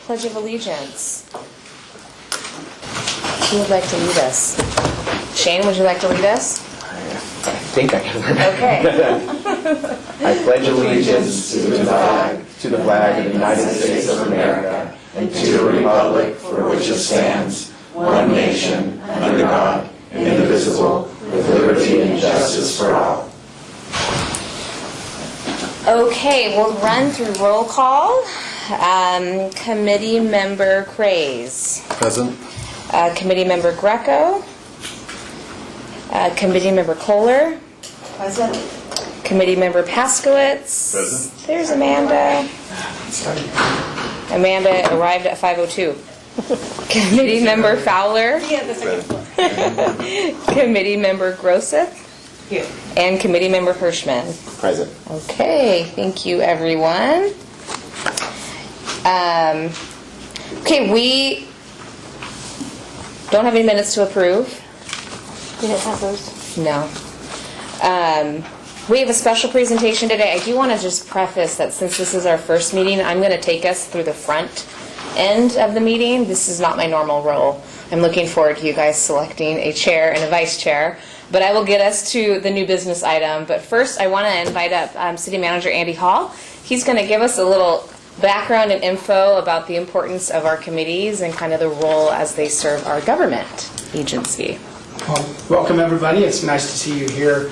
Pledge of Allegiance. Who would like to lead us? Shane, would you like to lead us? I think I can. Okay. I pledge allegiance to the flag of the United States of America and to the republic for which it stands, one nation, under God, indivisible, with liberty and justice for all. Okay, we'll run through roll call. Committee Member Craze. Present. Committee Member Greco. Committee Member Kohler. Present. Committee Member Paskowitz. Present. There's Amanda. Amanda arrived at 5:02. Committee Member Fowler. Yeah, the second floor. Committee Member Groseth. Here. And Committee Member Hirschman. Present. Okay, thank you, everyone. Okay, we don't have any minutes to approve. You didn't have those? No. We have a special presentation today. I do want to just preface that since this is our first meeting, I'm going to take us through the front end of the meeting. This is not my normal role. I'm looking forward to you guys selecting a chair and a vice chair. But I will get us to the new business item. But first, I want to invite up City Manager Andy Hall. He's going to give us a little background and info about the importance of our committees and kind of the role as they serve our government agency. Well, welcome everybody. It's nice to see you here.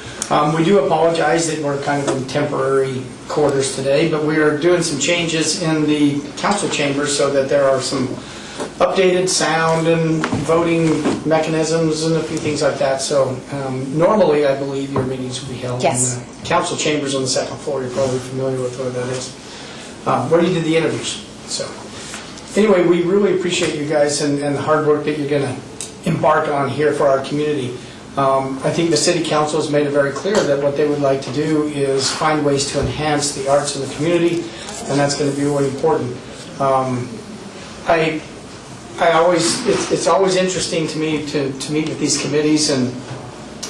We do apologize that we're kind of in temporary quarters today, but we are doing some changes in the council chambers so that there are some updated sound and voting mechanisms and a few things like that. So normally I believe your meetings will be held in the council chambers on the second floor. You're probably familiar with where that is. Where you did the interviews. So anyway, we really appreciate you guys and the hard work that you're going to embark on here for our community. I think the City Council has made it very clear that what they would like to do is find ways to enhance the arts in the community, and that's going to be really important. It's always interesting to me to meet with these committees,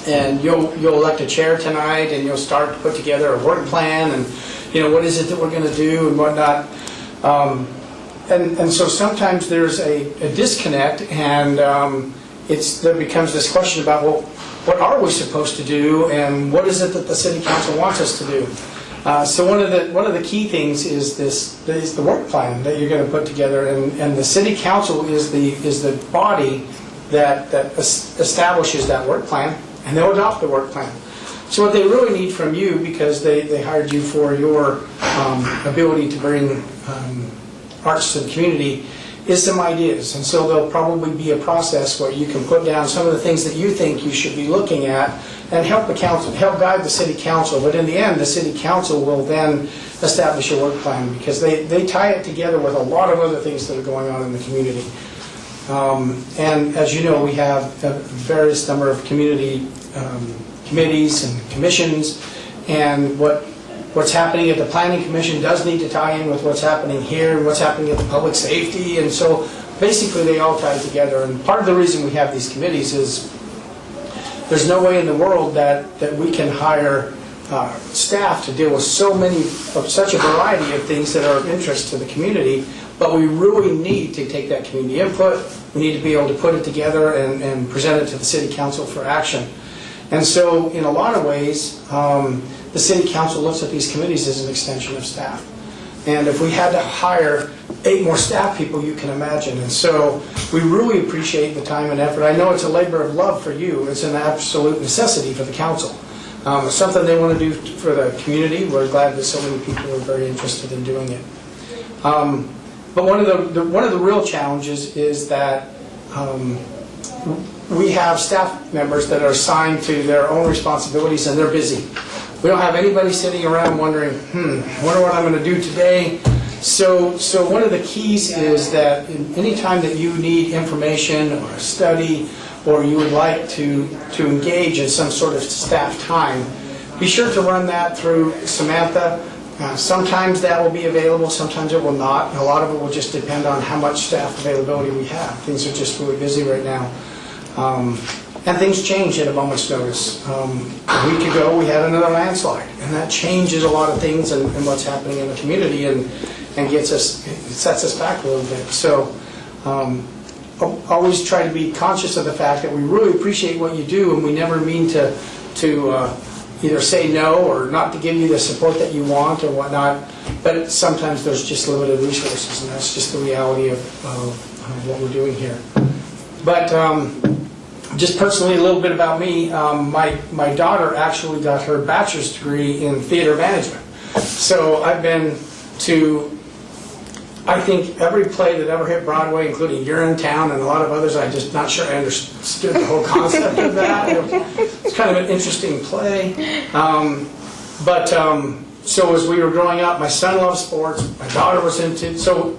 and you'll elect a chair tonight, and you'll start to put together a work plan, and what is it that we're going to do and whatnot. And so sometimes there's a disconnect, and there becomes this question about, well, what are we supposed to do, and what is it that the City Council wants us to do? So one of the key things is the work plan that you're going to put together, and the City Council is the body that establishes that work plan, and they'll adopt the work plan. So what they really need from you, because they hired you for your ability to bring arts to the community, is some ideas. And so there'll probably be a process where you can put down some of the things that you think you should be looking at and help the council, help guide the City Council. But in the end, the City Council will then establish a work plan, because they tie it together with a lot of other things that are going on in the community. And as you know, we have a various number of community committees and commissions, and what's happening at the Planning Commission does need to tie in with what's happening here and what's happening at the Public Safety, and so basically they all tie together. And part of the reason we have these committees is there's no way in the world that we can hire staff to deal with such a variety of things that are of interest to the community, but we really need to take that community input. We need to be able to put it together and present it to the City Council for action. And so in a lot of ways, the City Council looks at these committees as an extension of staff. And if we had to hire 8 more staff people, you can imagine. And so we really appreciate the time and effort. I know it's a labor of love for you. It's an absolute necessity for the council. It's something they want to do for the community. We're glad that so many people are very interested in doing it. But one of the real challenges is that we have staff members that are assigned to their own responsibilities, and they're busy. We don't have anybody sitting around wondering, I wonder what I'm going to do today. So one of the keys is that any time that you need information or a study, or you would like to engage in some sort of staff time, be sure to run that through Samantha. Sometimes that will be available, sometimes it will not. A lot of it will just depend on how much staff availability we have. Things are just really busy right now. And things change at a moment's notice. A week ago we had another landslide, and that changes a lot of things and what's happening in the community. And and it sets us back a little bit. So always try to be conscious of the fact that we really appreciate what you do, and we never mean to either say no or not to give you the support that you want or whatnot, but sometimes there's just limited resources, and that's just the reality of what we're doing here. But just personally, a little bit about me, my daughter actually got her bachelor's degree in theater management. So I've been to, I think, every play that ever hit Broadway, including Urinetown and a lot of others. I'm just not sure I understood the whole concept of that. It's kind of an interesting play. So as we were growing up, my son loved sports, my daughter was into, so,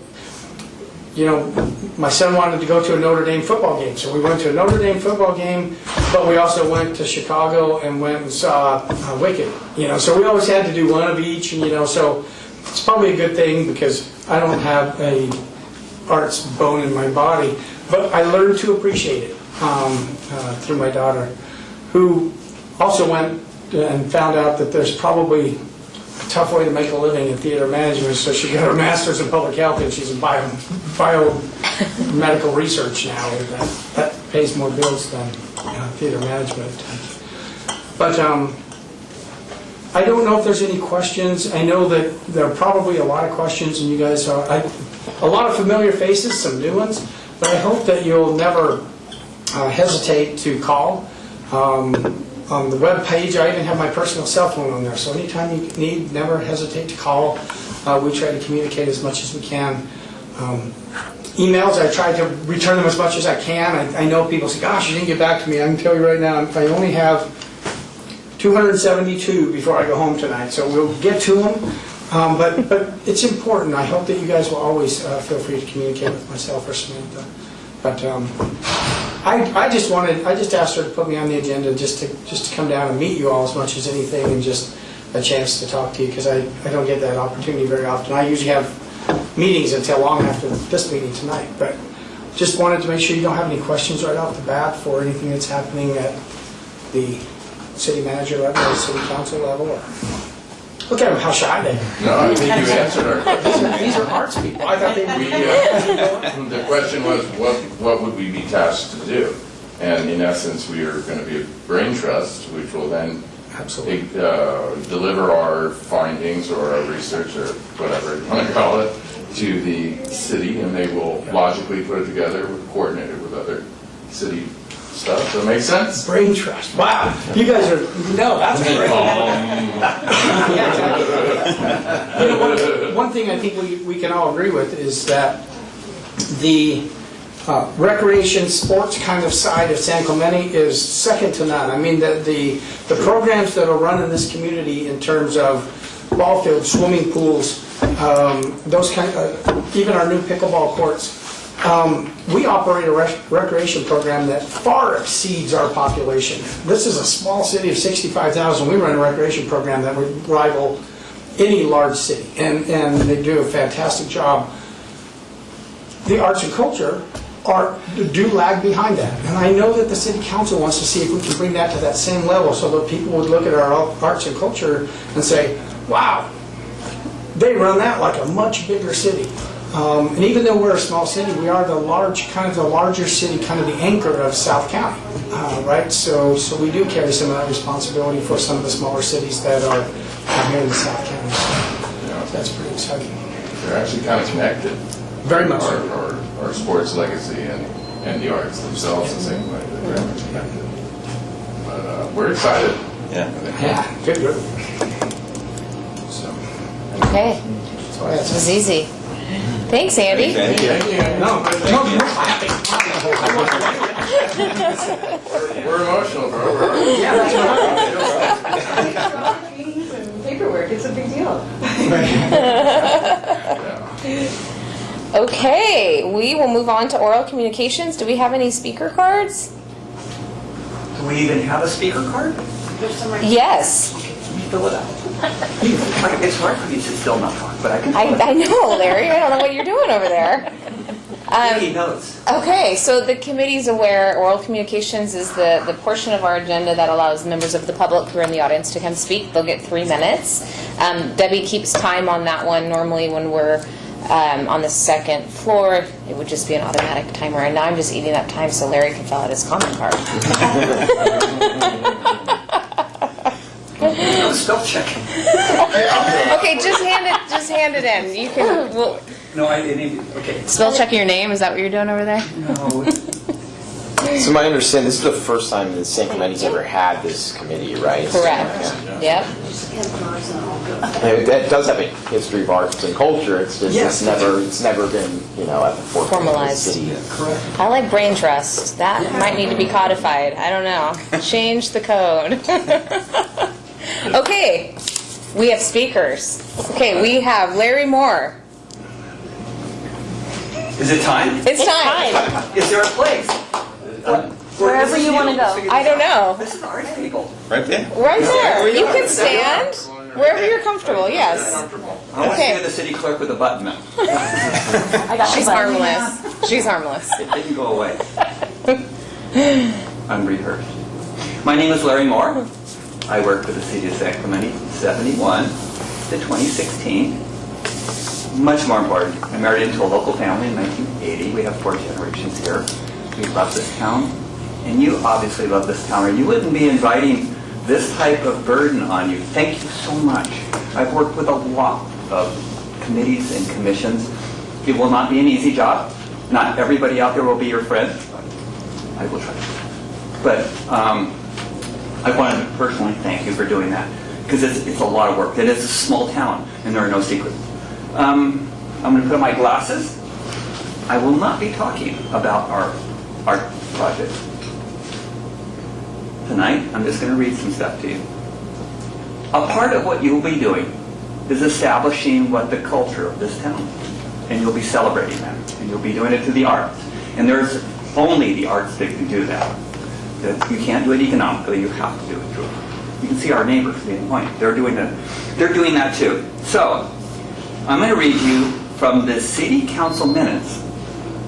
you know, my son wanted to go to a Notre Dame football game. So we went to a Notre Dame football game, but we also went to Chicago and went and saw Wicked. You know, so we always had to do one of each, and, you know, so it's probably a good thing because I don't have a arts bone in my body, but I learned to appreciate it through my daughter, who also went and found out that there's probably a tough way to make a living in theater management, so she got her master's in public health, and she's in biomedical research now. That pays more bills than theater management. But I don't know if there's any questions. I know that there are probably a lot of questions, and you guys are, a lot of familiar faces, some new ones, but I hope that you'll never hesitate to call. On the web page, I even have my personal cell phone on there, so anytime you need, never hesitate to call. We try to communicate as much as we can. Emails, I try to return them as much as I can. I know people say, gosh, you didn't get back to me. I can tell you right now, I only have 272 before I go home tonight, so we'll get to them. But it's important. I hope that you guys will always feel free to communicate with myself or Samantha. But I just asked her to put me on the agenda just to come down and meet you all as much as anything, and just a chance to talk to you, because I don't get that opportunity very often. I usually have meetings until long after this meeting tonight, but just wanted to make sure you don't have any questions right off the bat for anything that's happening at the city manager level or city council level. Or look at them, how shy they are. No, I think you answered our question. These are arts people. I thought they were. The question was, what would we be tasked to do? And in essence, we are going to be a brain trust, which will then Absolutely. deliver our findings or our research or whatever you want to call it to the city, and they will logically put it together, coordinate it with other city stuff. Does that make sense? Brain trust. Wow. You guys are, no, that's great. You know, one thing I think we can all agree with is that the recreation sports kind of side of San Clemente is second to none. I mean, the programs that are run in this community in terms of ball fields, swimming pools, those kind of, even our new pickleball courts, we operate a recreation program that far exceeds our population. This is a small city of 65,000. We run a recreation program that would rival any large city, and they do a fantastic job. The arts and culture do lag behind that, and I know that the city council wants to see if we can bring that to that same level, so that people would look at our arts and culture and say, wow, they run that like a much bigger city. And even though we're a small city, we are the larger city, kind of the anchor of South County, right? So we do carry some of that responsibility for some of the smaller cities that are here in the South County. So that's pretty exciting. They're actually kind of connected. Very much so. Our sports legacy and the arts themselves the same way. They're very much connected. But we're excited. Yeah, good. So, Okay, so this that's was easy. Thanks, Andy. Thank you. no, you're clapping. We're emotional, bro. Yeah, that's right. Meetings and paperwork, it's a big deal. Okay, we will move on to oral communications. Do we have any speaker cards? Do we even have a speaker card? Yes. Let me fill it out. It's hard for me to still not talk, but I can fill it I know, Larry. I don't know what you're doing over there. He knows. Okay, so the committee's aware oral communications is the portion of our agenda that allows members of the public who are in the audience to come speak. They'll get 3 minutes. Debbie keeps time on that one. Normally when we're On the second floor, it would just be an automatic timer, and now I'm just eating up time so Larry can fill out his comment card. No, spell checking. Okay, just hand it in. You can, well, No, I didn't, okay. spell checking your name, is that what you're doing over there? No. So my understanding, this is the first time the San Clemente's ever had this committee, right? Correct. Yep. It does have a history of arts and culture, it's just, Yes. it's never been, at the forefront of the Formalized. city. I like brain trust. That might need to be codified. I don't know. Change the code. Okay, we have speakers. Okay, we have Larry Moore. Is it time? It's time. Is there a place? Wherever you wanna go. I don't know. This is art people. Right there. Right there. You can stand wherever you're comfortable. Yes. I want to Okay. see the city clerk with a button up. I got She's the button. harmless. She's harmless. It didn't go away. Unrehearsed. My name is Larry Moore. I worked for the city of San Clemente 71 to 2016. Much more important, I married into a local family in 1980. We have 4 generations here. We love this town. And you obviously love this town, or you wouldn't be inviting this type of burden on you. Thank you so much. I've worked with a lot of committees and commissions. It will not be an easy job. Not everybody out there will be your friend. I will try. But I wanted to personally thank you for doing that, because it's a lot of work. It is a small town, and there are no secrets. I'm going to put on my glasses. I will not be talking about our art project. Tonight, I'm just going to read some stuff to you. A part of what you'll be doing is establishing what the culture of this town, and you'll be celebrating that, and you'll be doing it through the arts. And there's only the arts that can do that. You can't do it economically, you have to do it through it. You can see our neighbors, being point. They're doing that too. So, I'm going to read you from the City Council minutes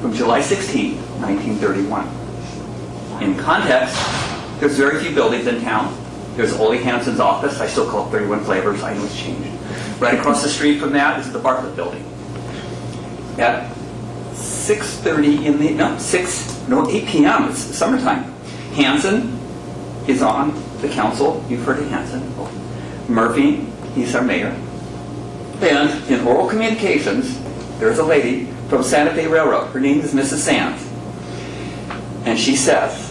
from July 16, 1931. In context, there's very few buildings in town. There's Ole Hansen's office. I still call it 31 Flavors. I know it's changed. Right across the street from that is the Bartlett Building. At 6:30 in the, 8 p.m. It's summertime. Hansen is on the council. You've heard of Hansen. Murphy, he's our mayor. And in oral communications, there's a lady from Santa Fe Railroad. Her name is Mrs. Sands. And she says,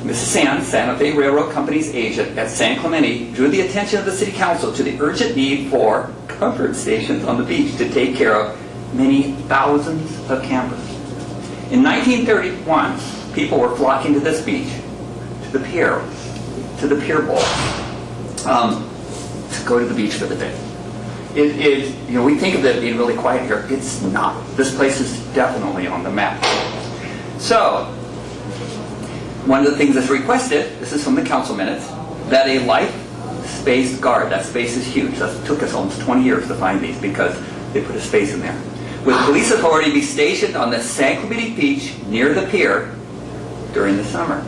Mrs. Sands, Santa Fe Railroad Company's agent at San Clemente, drew the attention of the city council to the urgent need for comfort stations on the beach to take care of many thousands of campers. In 1931, people were flocking to this beach, to the pier bowl, to go to the beach for the day. We think of it being really quiet here. It's not. This place is definitely on the map. So, one of the things that's requested, this is from the council minutes, that a life space guard, that space is huge. That took us almost 20 years to find these because they put a space in there. With police authority be stationed on the San Clemente beach near the pier during the summer.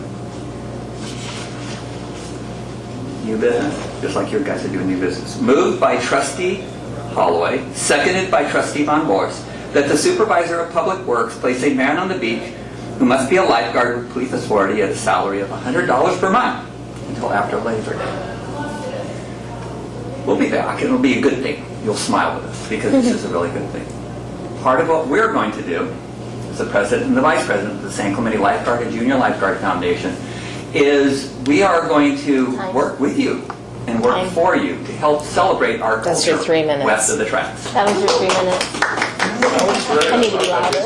New business, just like your guys are doing new business. Moved by Trustee Holloway, seconded by Trustee Von Bors, that the supervisor of public works place a man on the beach who must be a lifeguard with police authority at a salary of $100 per month until after Labor Day. We'll be back, and it'll be a good thing. You'll smile with us, because this is a really good thing. Part of what we're going to do, as the president and the vice president of the San Clemente Lifeguard and Junior Lifeguard Foundation, is we are going to work with you and work for you to help celebrate our That's your culture 3 minutes. west of the tracks. That was your 3 minutes. I need to be louder.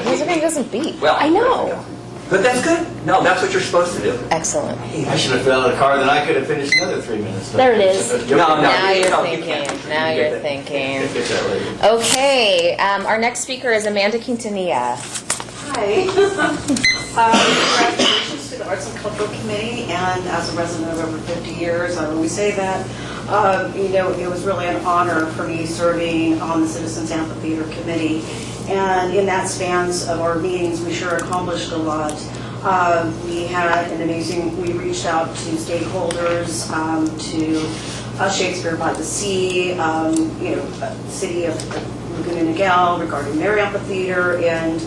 Elizabeth doesn't beat. Well, I know. But that's good. No, that's what you're supposed to do. Excellent. I should have fell in the car, then I could have finished another 3 minutes. There it is. No, Now you you're can't. thinking. Now you're thinking. Fix that later. Okay, our next speaker is Amanda Quintanilla. Hi. Congratulations to the Arts and Cultural Committee, and as a resident of over 50 years, I always say that. It was really an honor for me serving on the Citizens Amphitheater Committee, and in that spans of our meetings, we sure accomplished a lot. We reached out to stakeholders, to Shakespeare by the Sea, City of Laguna Niguel regarding their amphitheater, and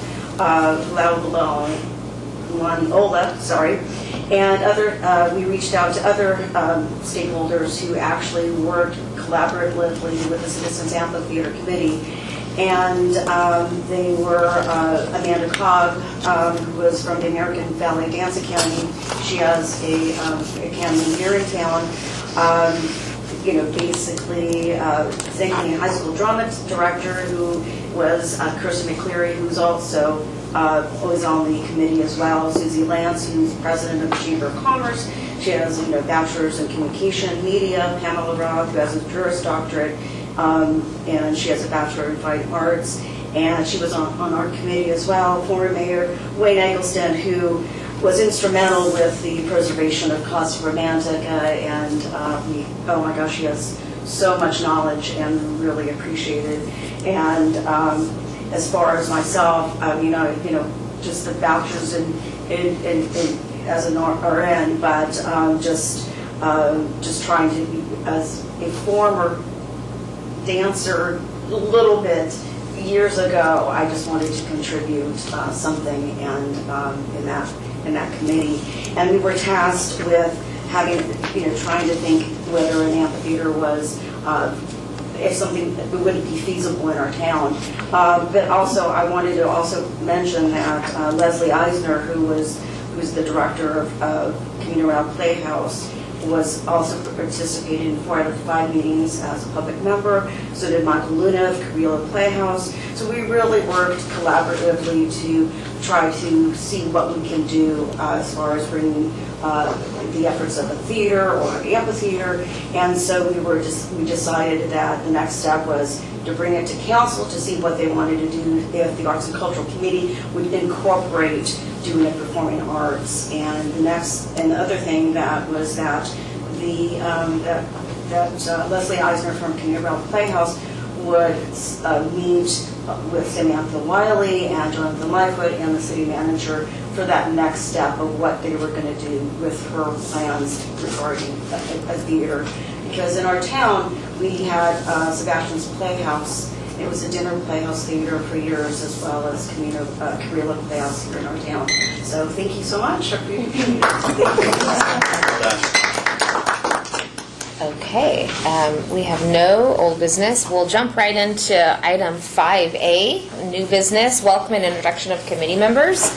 Ola, sorry, and other. We reached out to other stakeholders who actually worked collaboratively with the Citizens Amphitheater Committee, and they were Amanda Cobb, who was from the American Ballet Dance Academy. She has a academy here in town. Basically, thanking a high school drama director who was Kirsten McCleary, who's also was on the committee as well. Susie Lance, who's president of the Chamber of Commerce. She has bachelor's in communication media. Pamela Roth, who has a Juris Doctorate, and she has a bachelor in fine arts. And she was on our committee as well. Former Mayor Wayne Eggleston, who was instrumental with the preservation of Casa Romantica, and oh my gosh, he has so much knowledge and really appreciate it. And as far as myself, just the vouchers and as an RN, but just trying to be, as a former dancer, a little bit years ago, I just wanted to contribute something, and in that committee, and we were tasked with having, trying to think whether an amphitheater was, if something that wouldn't be feasible in our town. But also, I wanted to also mention that Leslie Eisner, who's the director of Community Round Playhouse, was also participated in 4 out of 5 meetings as a public member. So did Michael Luna of Carrillo Playhouse. So we really worked collaboratively to try to see what we can do as far as bringing the efforts of a theater or an amphitheater. And so we decided that the next step was to bring it to council to see what they wanted to do if the Arts and Cultural Committee would incorporate doing the performing arts. And the other thing that was that Leslie Eisner from Community Realm Playhouse would meet with Samantha Wiley and Jonathan Lightfoot and the city manager for that next step of what they were going to do with her plans regarding a theater. Because in our town, we had Sebastian's Playhouse. It was a dinner playhouse theater for years, as well as Carrillo Playhouse here in our town. So thank you so much. I appreciate it. Okay, we have no old business. We'll jump right into item 5A, new business, welcome and introduction of committee members.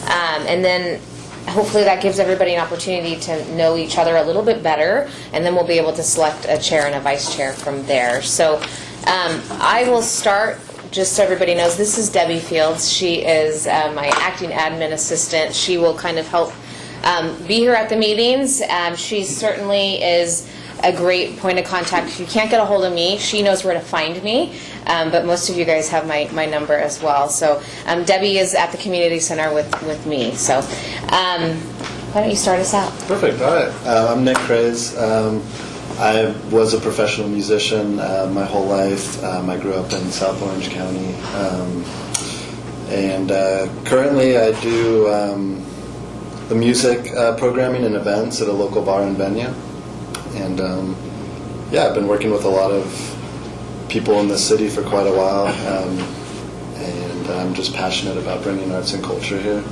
And then hopefully that gives everybody an opportunity to know each other a little bit better, and then we'll be able to select a chair and a vice chair from there. So I will start, just so everybody knows, this is Debbie Fields. She is my acting admin assistant. She will kind of help be here at the meetings. She certainly is a great point of contact. If you can't get a hold of me, she knows where to find me, but most of you guys have my number as well. So Debbie is at the community center with me. So why don't you start us out? Perfect. All right. I'm Nick Craze. I was a professional musician my whole life. I grew up in South Orange County. And currently I do the music programming and events at a local bar and venue. And I've been working with a lot of people in the city for quite a while, and I'm just passionate about bringing arts and culture here.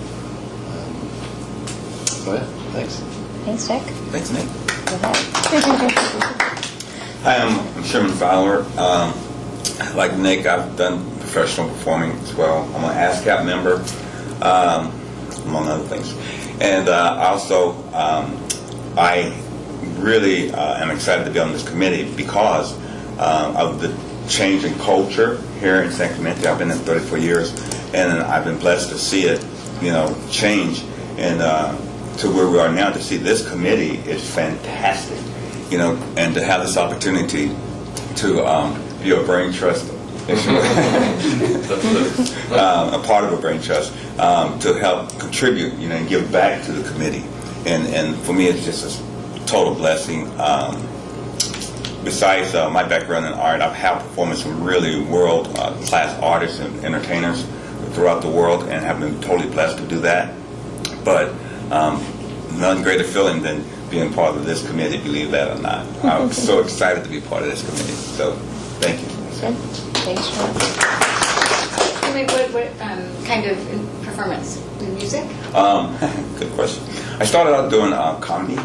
Thanks. Thanks, Dick. Thanks, Nick. Go ahead. Hi, I'm Sherman Fowler. Like Nick, I've done professional performing as well. I'm an ASCAP member, among other things. And also, I really am excited to be on this committee because of the change in culture here in San Clemente. I've been in 34 years, and I've been blessed to see it, change and to where we are now. To see this committee is fantastic, and to have this opportunity to be a brain trust, a part of a brain trust, to help contribute, and give back to the committee, and for me, it's just a total blessing. Besides my background in art, I've had performed with some really world-class artists and entertainers throughout the world, and have been totally blessed to do that. But none greater feeling than being part of this committee, believe that or not. I'm so excited to be part of this committee. So, thank you. Thanks, Sean. Wait, what kind of performance? The music? Good question. I started out doing comedy,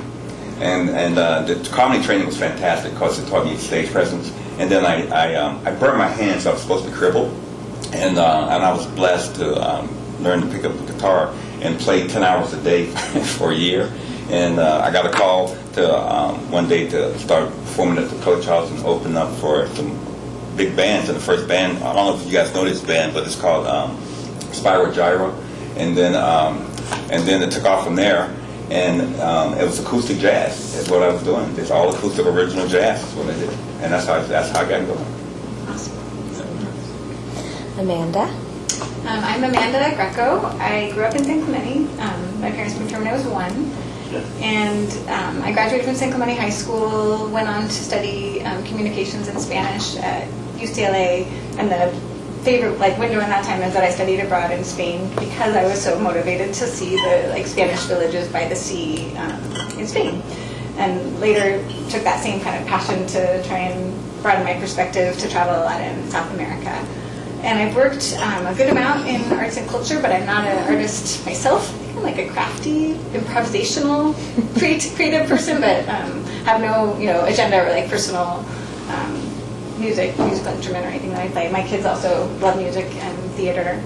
and the comedy training was fantastic because it taught me stage presence. And then I burnt my hand, so I was supposed to cripple, and I was blessed to learn to pick up the guitar and play 10 hours a day for a year. And I got a call to one day to start performing at the Coach House and open up for some big bands. And the first band, I don't know if you guys know this band, but it's called Spyro Gyra. And then it took off from there. And it was acoustic jazz is what I was doing. It's all acoustic original jazz is what I did. And that's how I got going. Amanda? I'm Amanda Greco. I grew up in San Clemente. My parents moved here when I was 1. And I graduated from San Clemente High School, went on to study communications and Spanish at UCLA. And the favorite window in that time is that I studied abroad in Spain because I was so motivated to see the Spanish villages by the sea in Spain. And later took that same kind of passion to try and broaden my perspective to travel a lot in South America. And I've worked a good amount in arts and culture, but I'm not an artist myself. I'm like a crafty, improvisational, creative person, but have no agenda or personal musical instrument or anything that I play. My kids also love music and theater.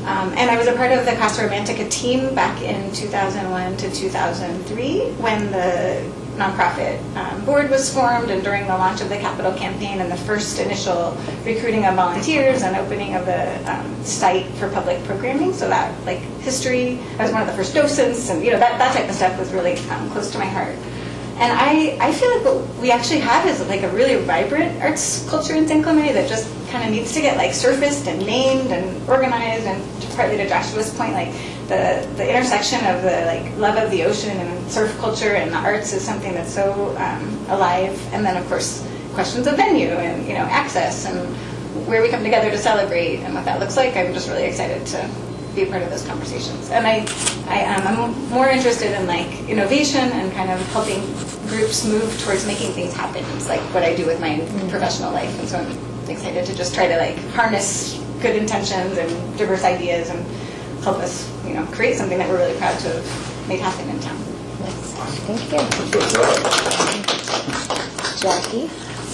And I was a part of the Casa Romantica team back in 2001 to 2003 when the nonprofit board was formed and during the launch of the Capital Campaign and the first initial recruiting of volunteers and opening of the site for public programming. So that history, I was one of the first docents and that type of stuff was really close to my heart. And I feel like what we actually have is a really vibrant arts culture in San Clemente that just kind of needs to get surfaced and named and organized. And partly to Joshua's point, the intersection of the love of the ocean and surf culture and the arts is something that's so alive. And then of course questions of venue and access and where we come together to celebrate and what that looks like. I'm just really excited to be a part of those conversations. And I'm more interested in innovation and kind of helping groups move towards making things happen. It's what I do with my professional life, and so I'm excited to just try to harness good intentions and diverse ideas and help us create something that we're really proud to have made happen in town. Thank you. Jackie?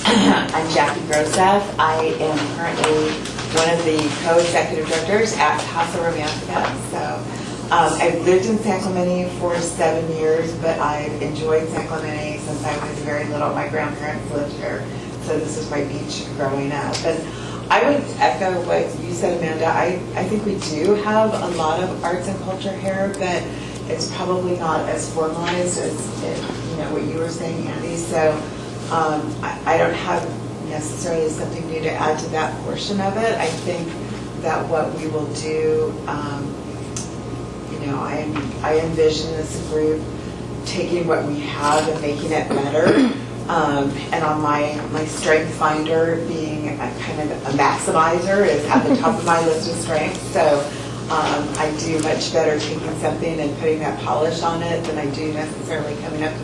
I'm Jackie Grosseff. I am currently one of the co-executive directors at Casa Romantica. So I've lived in San Clemente for 7 years, but I've enjoyed San Clemente since I was very little. My grandparents lived here, so this is my beach growing up. And I would echo what you said, Amanda. I think we do have a lot of arts and culture here, but it's probably not as formalized as what you were saying, Andy. So I don't have necessarily something new to add to that portion of it. I think that what we will do, I envision this group taking what we have and making it better. And on my strength finder, being a kind of a maximizer is at the top of my list of strengths. So I do much better taking something and putting that polish on it than I do necessarily coming up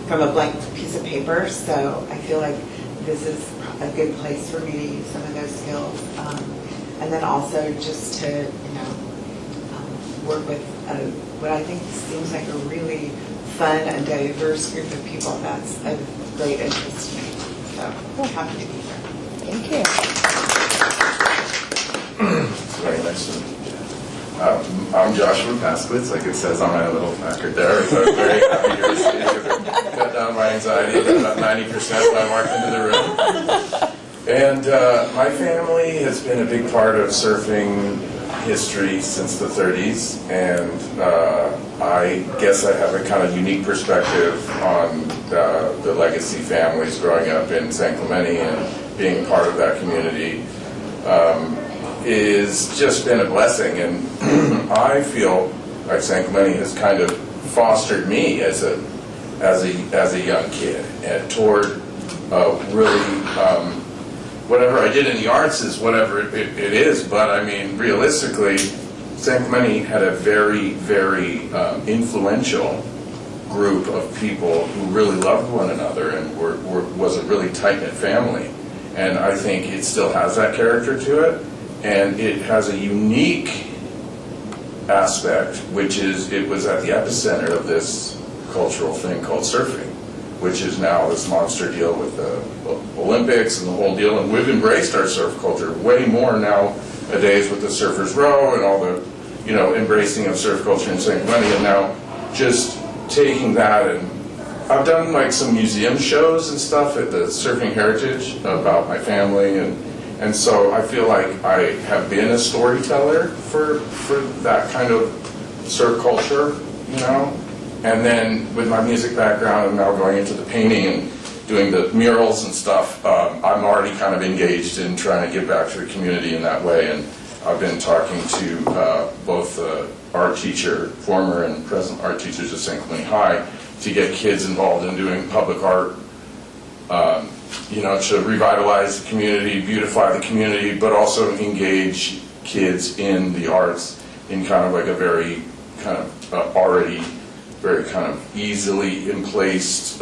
from a blank piece of paper. So I feel like this is a good place for me to use some of those skills. And then also just to, work with what I think seems like a really fun and diverse group of people. That's of great interest to me. So happy to be here. Thank you. It's very nice to meet you. I'm Joshua Paskowitz, like it says on my little placard there. So I'm very happy you're listening. Cut down my anxiety about 90% when I walked into the room. And my family has been a big part of surfing history since the 30s, and I guess I have a kind of unique perspective on the legacy families growing up in San Clemente and being part of that community. Is just been a blessing, and I feel like San Clemente has kind of fostered me as a young kid, and toward really whatever I did in the arts is whatever it is. But I mean, realistically, San Clemente had a very, very influential group of people who really loved one another and was a really tight-knit family. And I think it still has that character to it, and it has a unique aspect, which is it was at the epicenter of this cultural thing called surfing, which is now this monster deal with the Olympics and the whole deal. And we've embraced our surf culture way more nowadays with the Surfers Row and all the, you know, embracing of surf culture in St. Cloud. And now just taking that, and I've done like some museum shows and stuff at the Surfing Heritage about my family, and so I feel like I have been a storyteller for that kind of surf culture, you know. And then with my music background, I'm now going into the painting and doing the murals and stuff. I'm already kind of engaged in trying to give back to the community in that way, and I've been talking to both art teacher, former and present art teachers at St. Cloud High, to get kids involved in doing public art, you know, to revitalize the community, beautify the community, but also engage kids in the arts in kind of like a very kind of already very kind of easily in placed.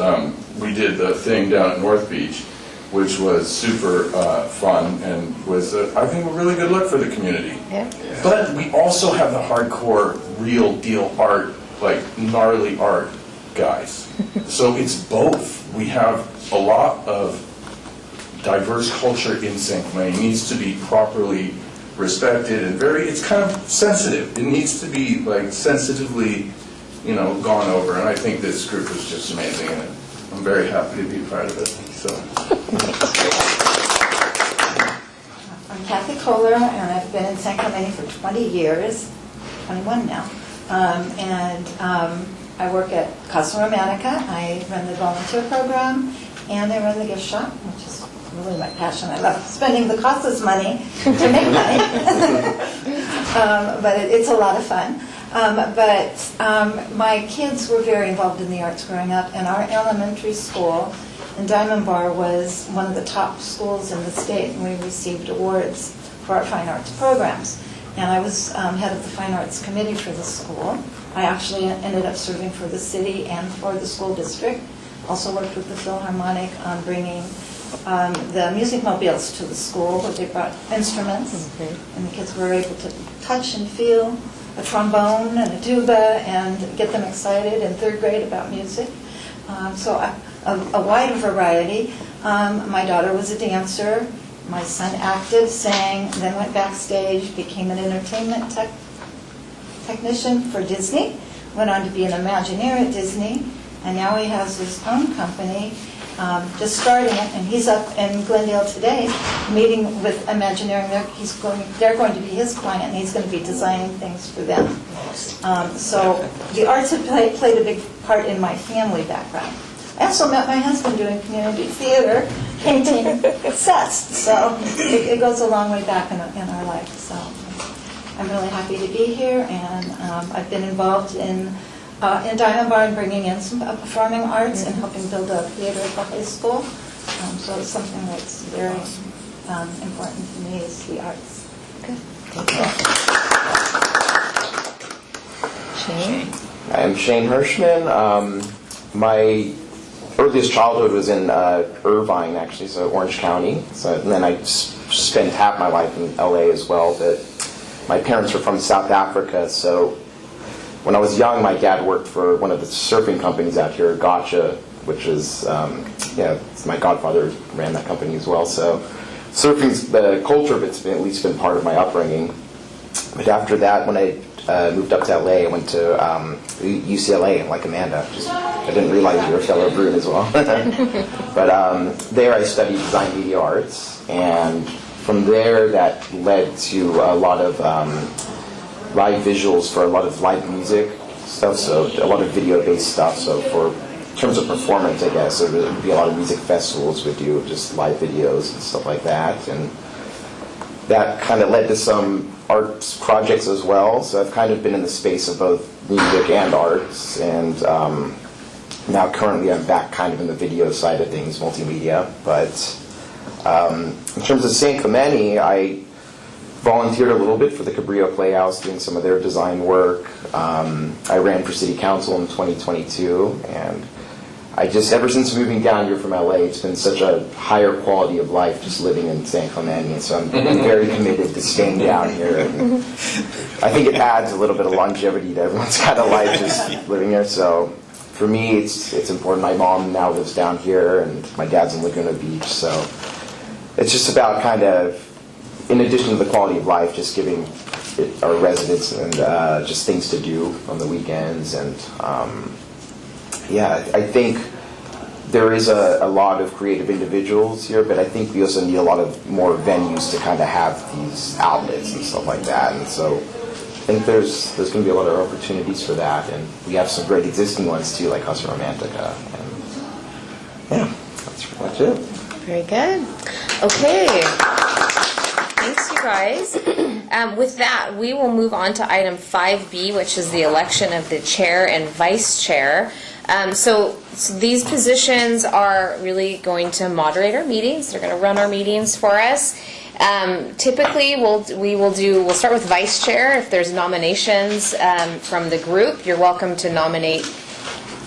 We did the thing down at North Beach, which was super fun and was, I think, a really good look for the community. Yeah. But we also have the hardcore, real deal art, like gnarly art guys. So it's both. We have a lot of diverse culture in St. Clair. It needs to be properly respected and it's kind of sensitive. It needs to be like sensitively, you know, gone over. And I think this group is just amazing, and I'm very happy to be part of it. So. I'm Kathy Kohler, and I've been in San Clemente for 20 years, 21 now. I work at Casa Romanica. I run the volunteer program, and I run the gift shop, which is really my passion. I love spending the Casa's money to make money, but it's a lot of fun. My kids were very involved in the arts growing up, and our elementary school in Diamond Bar was one of the top schools in the state, and we received awards for our fine arts programs. And I was head of the fine arts committee for the school. I actually ended up serving for the city and for the school district. Also worked with the Philharmonic on bringing the music mobiles to the school, where they brought instruments, and the kids were able to touch and feel a trombone and a tuba and get them excited in third grade about music. So a wide variety. My daughter was a dancer. My son acted, sang, then went backstage, became an entertainment technician for Disney, went on to be an Imagineer at Disney, and now he has his own company, just starting it, and he's up in Glendale today meeting with Imagineering. They're going to be his client, and he's going to be designing things for them. So the arts have played a big part in my family background. I also met my husband doing community theater, painting sets, so it goes a long way back in our life. So I'm really happy to be here, and I've been involved in Diamond Bar and bringing in some performing arts and helping build a theater at the high school. So it's something that's very important to me is the arts. Good. Shane? I'm Shane Hirschman. My earliest childhood was in Irvine, actually, so Orange County. And then I spent half my life in LA as well. But my parents were from South Africa, so when I was young, my dad worked for one of the surfing companies out here, Gotcha, which is, my godfather ran that company as well. So surfing's, the culture of it's at least been part of my upbringing. But after that, when I moved up to LA, I went to UCLA, like Amanda. I didn't realize you were a fellow Bruin as well. But there I studied design media arts, and from there that led to a lot of live visuals for a lot of live music stuff, so a lot of video-based stuff. So in terms of performance, I guess, there would be a lot of music festivals would do just live videos and stuff like that. And that kind of led to some arts projects as well. So I've kind of been in the space of both music and arts, and now currently I'm back kind of in the video side of things, multimedia. But in terms of St. Clemente, I volunteered a little bit for the Cabrillo Playhouse, doing some of their design work. I ran for city council in 2022, and I just, ever since moving down here from LA, it's been such a higher quality of life just living in San Clemente, and so I'm very committed to staying down here. And I think it adds a little bit of longevity to everyone's kind of life just living here, so for me, it's important. My mom now lives down here, and my dad's in Laguna Beach, so it's just about kind of, in addition to the quality of life, just giving our residents and just things to do on the weekends. And yeah, I think there is a lot of creative individuals here, but I think we also need a lot of more venues to kind of have these outlets and stuff like that. And so I think there's going to be a lot of opportunities for that, and we have some great existing ones too, like Casa Romantica. And yeah, that's pretty much it. Very good. Okay. Thanks, you guys. With that, we will move on to item 5B, which is the election of the chair and vice chair. So these positions are really going to moderate our meetings. They're going to run our meetings for us. Typically, we'll start with vice chair. If there's nominations from the group, you're welcome to nominate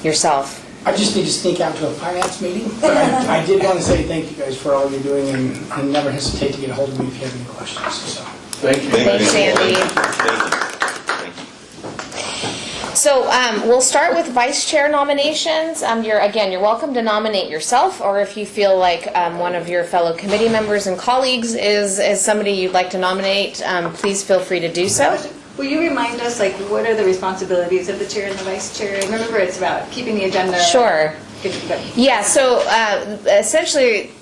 yourself. I just need to sneak out to a finance meeting, but I did want to say thank you guys for all you're doing, and never hesitate to get a hold of me if you have any questions. So. Thank you. Thanks, Andy. So we'll start with vice chair nominations. You're welcome to nominate yourself, or if you feel like one of your fellow committee members and colleagues is somebody you'd like to nominate, please feel free to do so. Will you remind us, like, what are the responsibilities of the chair and the vice chair? I remember it's about keeping the agenda. Sure. Good. Yeah, so essentially,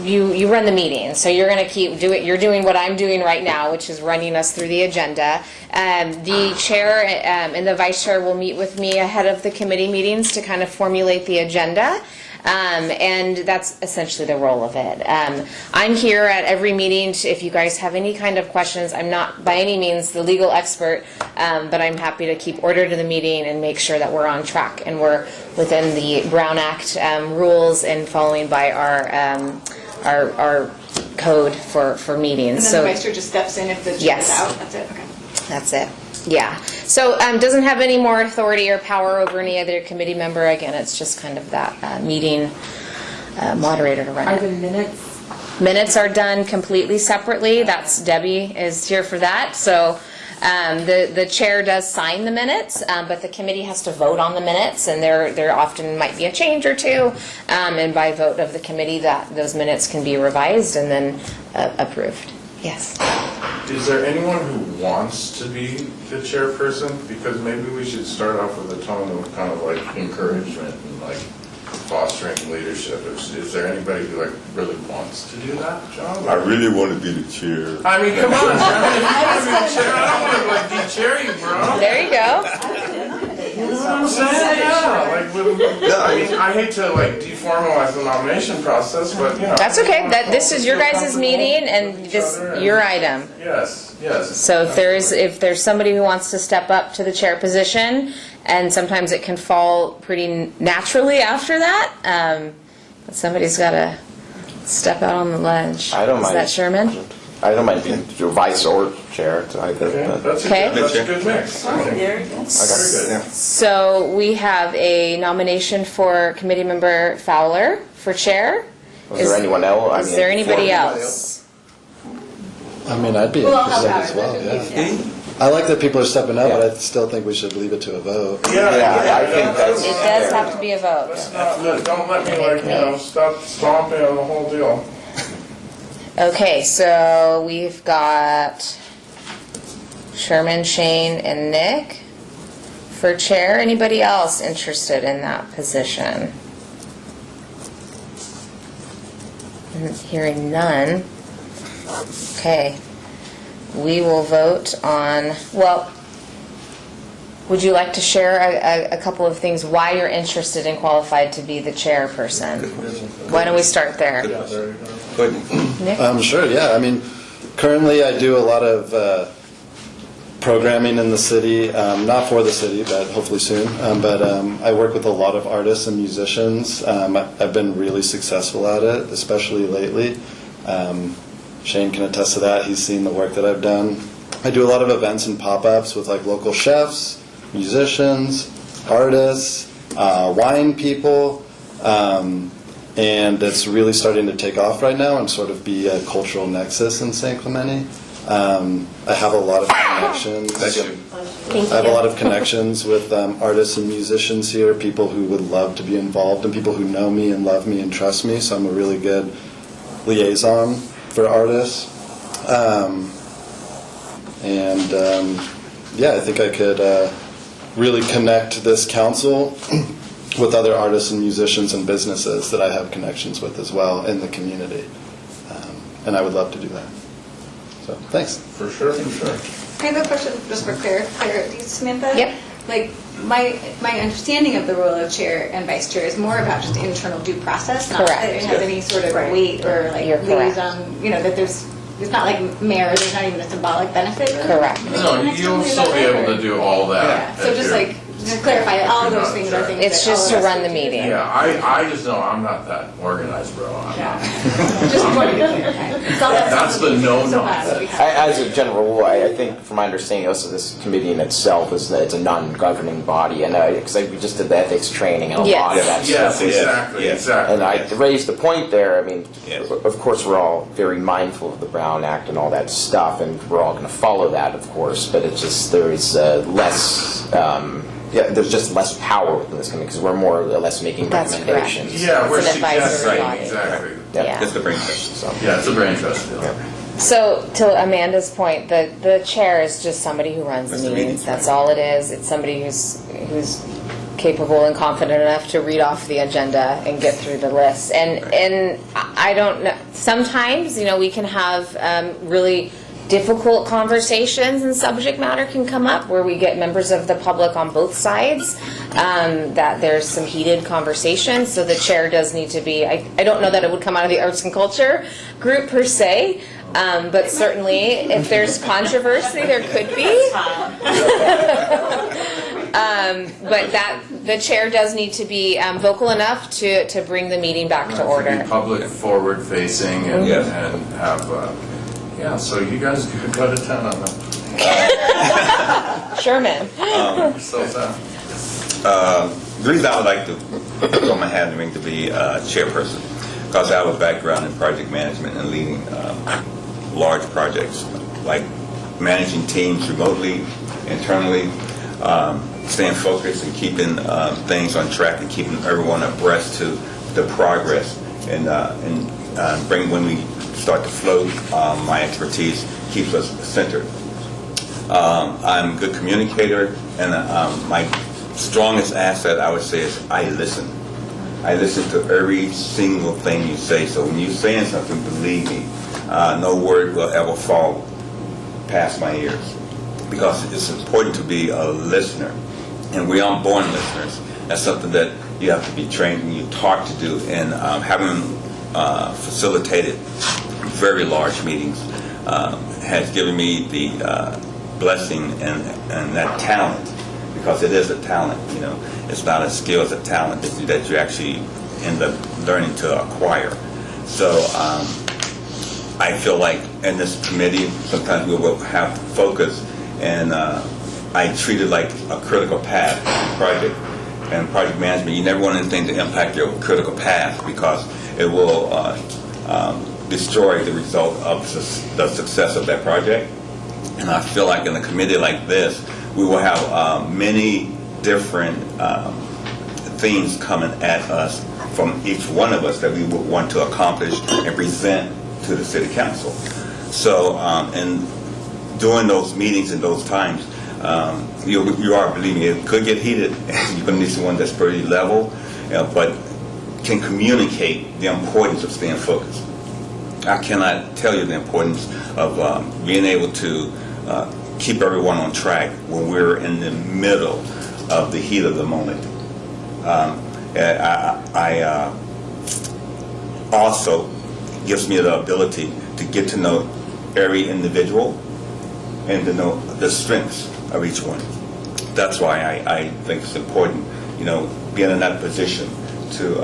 you run the meeting, so you're going to you're doing what I'm doing right now, which is running us through the agenda. The chair and the vice chair will meet with me ahead of the committee meetings to kind of formulate the agenda. And that's essentially the role of it. I'm here at every meeting if you guys have any kind of questions. I'm not by any means the legal expert, but I'm happy to keep order to the meeting and make sure that we're on track and we're within the Brown Act rules and following by our code for meetings. And then the vice chair just steps in if the chair is out? That's it? Okay. That's it. Yeah. So doesn't have any more authority or power over any other committee member. Again, it's just kind of that meeting moderator to run Are it. the minutes? Minutes are done completely separately. That's Debbie is here for that. So the chair does sign the minutes, but the committee has to vote on the minutes, and there often might be a change or two, and by vote of the committee, those minutes can be revised and then approved. Yes. Is there anyone who wants to be the chairperson? Because maybe we should start off with a tone of kind of like encouragement and like fostering leadership. Is there anybody who like really wants to do that, John? I really want to be the chair. I mean, come on, John. If you want to be the chair, I don't want to like de-chair you, bro. There you go. You know what I'm saying? Yeah. Like, I mean, I hate to like deformalize the nomination process, but you know. That's okay. This is your guys' meeting, and this your item. Yes. So if there's somebody who wants to step up to the chair position, and sometimes it can fall pretty naturally after that, but somebody's got to step out on the ledge. I don't mind. Is that Sherman? I don't mind being vice or chair. So Okay, that's Okay. a good mix. There you go. Very good. So we have a nomination for committee member Fowler for chair. Was there anyone else? Is there anybody else? I mean, I'd be interested as well, yeah. I like that people are stepping up, but I still think we should leave it to a vote. Yeah, I think that's. It does have to be a vote. Don't let me stop stomping on the whole deal. Okay, so we've got Sherman, Shane, and Nick for chair. Anybody else interested in that position? Hearing none. Okay, we will vote on, well, would you like to share a couple of things why you're interested and qualified to be the chairperson? Why don't we start there? Nick? Sure, yeah. I mean, currently I do a lot of programming in the city, not for the city, but hopefully soon. But I work with a lot of artists and musicians. I've been really successful at it, especially lately. Shane can attest to that. He's seen the work that I've done. I do a lot of events and pop-ups with like local chefs, musicians, artists, wine people, And it's really starting to take off right now and sort of be a cultural nexus in San Clemente. I have a lot of connections. I have a lot of connections with artists and musicians here, people who would love to be involved, and people who know me and love me and trust me. So I'm a really good liaison for artists. Yeah, I think I could really connect this council with other artists and musicians and businesses that I have connections with as well in the community. And I would love to do that. So, thanks. For sure, for sure. I have a question just for clarity, Samantha. Yep. Like, my understanding of the role of chair and vice chair is more about just internal due process, not that it has any sort of weight or like You're correct. liaison, that it's not like mayor, there's not even a symbolic benefit. Correct. No, you'll still be able to do all that. So just like, just clarify, all of those things are things. It's that just all to of us run the need to do. meeting. Yeah, I just know I'm not that organized, bro. I'm Yeah. not. Just want to get clear. It's all that That's stuff the that no-no. so fast we have. As a general rule, I think, from my understanding, also this committee in itself is that it's a non-governing body, and because we just did the ethics training and a lot of that Yes, stuff. exactly, Yes. exactly. And I raised the point there. I mean, Yes. of course, we're all very mindful of the Brown Act and all that stuff, and we're all going to follow that, of course. But it's just there's less. There's just less power within this committee because we're more or less making That's correct. recommendations. Yeah, we're It's an advisory suggesting, body. exactly. Yeah. Just the brain trust. So. Yeah, it's a brain trust deal. So, to Amanda's point, the chair is just somebody who runs the Runs the meetings. meetings, That's all it is. It's somebody who's capable and confident enough to read off the agenda and get through the list. And I don't know. Sometimes, we can have really difficult conversations and subject matter can come up where we get members of the public on both sides, that there's some heated conversation. So the chair does need to be, I don't know that it would come out of the arts and culture group per se, but certainly if there's controversy, there could be. But the chair does need to be vocal enough to bring the meeting back to To order. be public, forward-facing, and Yes. and have, so you guys go to town on that. Sherman. So, The reason I would like to throw my hat in the ring to be chairperson, because I have a background in project management and leading large projects, like managing teams remotely, internally, staying focused and keeping things on track and keeping everyone abreast to the progress and when we start to float, my expertise keeps us centered. I'm a good communicator, and my strongest asset, I would say, is I listen. I listen to every single thing you say. So when you're saying something, believe me, no word will ever fall past my ears, because it's important to be a listener. And we aren't born listeners. That's something that you have to be trained and you taught to do. And having facilitated very large meetings has given me the blessing and that talent, because it is a talent. It's not a skill, it's a talent that you actually end up learning to acquire. So I feel like in this committee, sometimes we will have focus, and I treat it like a critical path project. And project management, you never want anything to impact your critical path, because it will destroy the result of the success of that project. And I feel like in a committee like this, we will have many different things coming at us from each one of us that we would want to accomplish and present to the city council. So, and during those meetings and those times, you are, believe me, it could get heated. You're going to need someone that's pretty level, but can communicate the importance of staying focused. I cannot tell you the importance of being able to keep everyone on track when we're in the middle of the heat of the moment. I also gives me the ability to get to know every individual and to know the strengths of each one. That's why I think it's important, being in that position to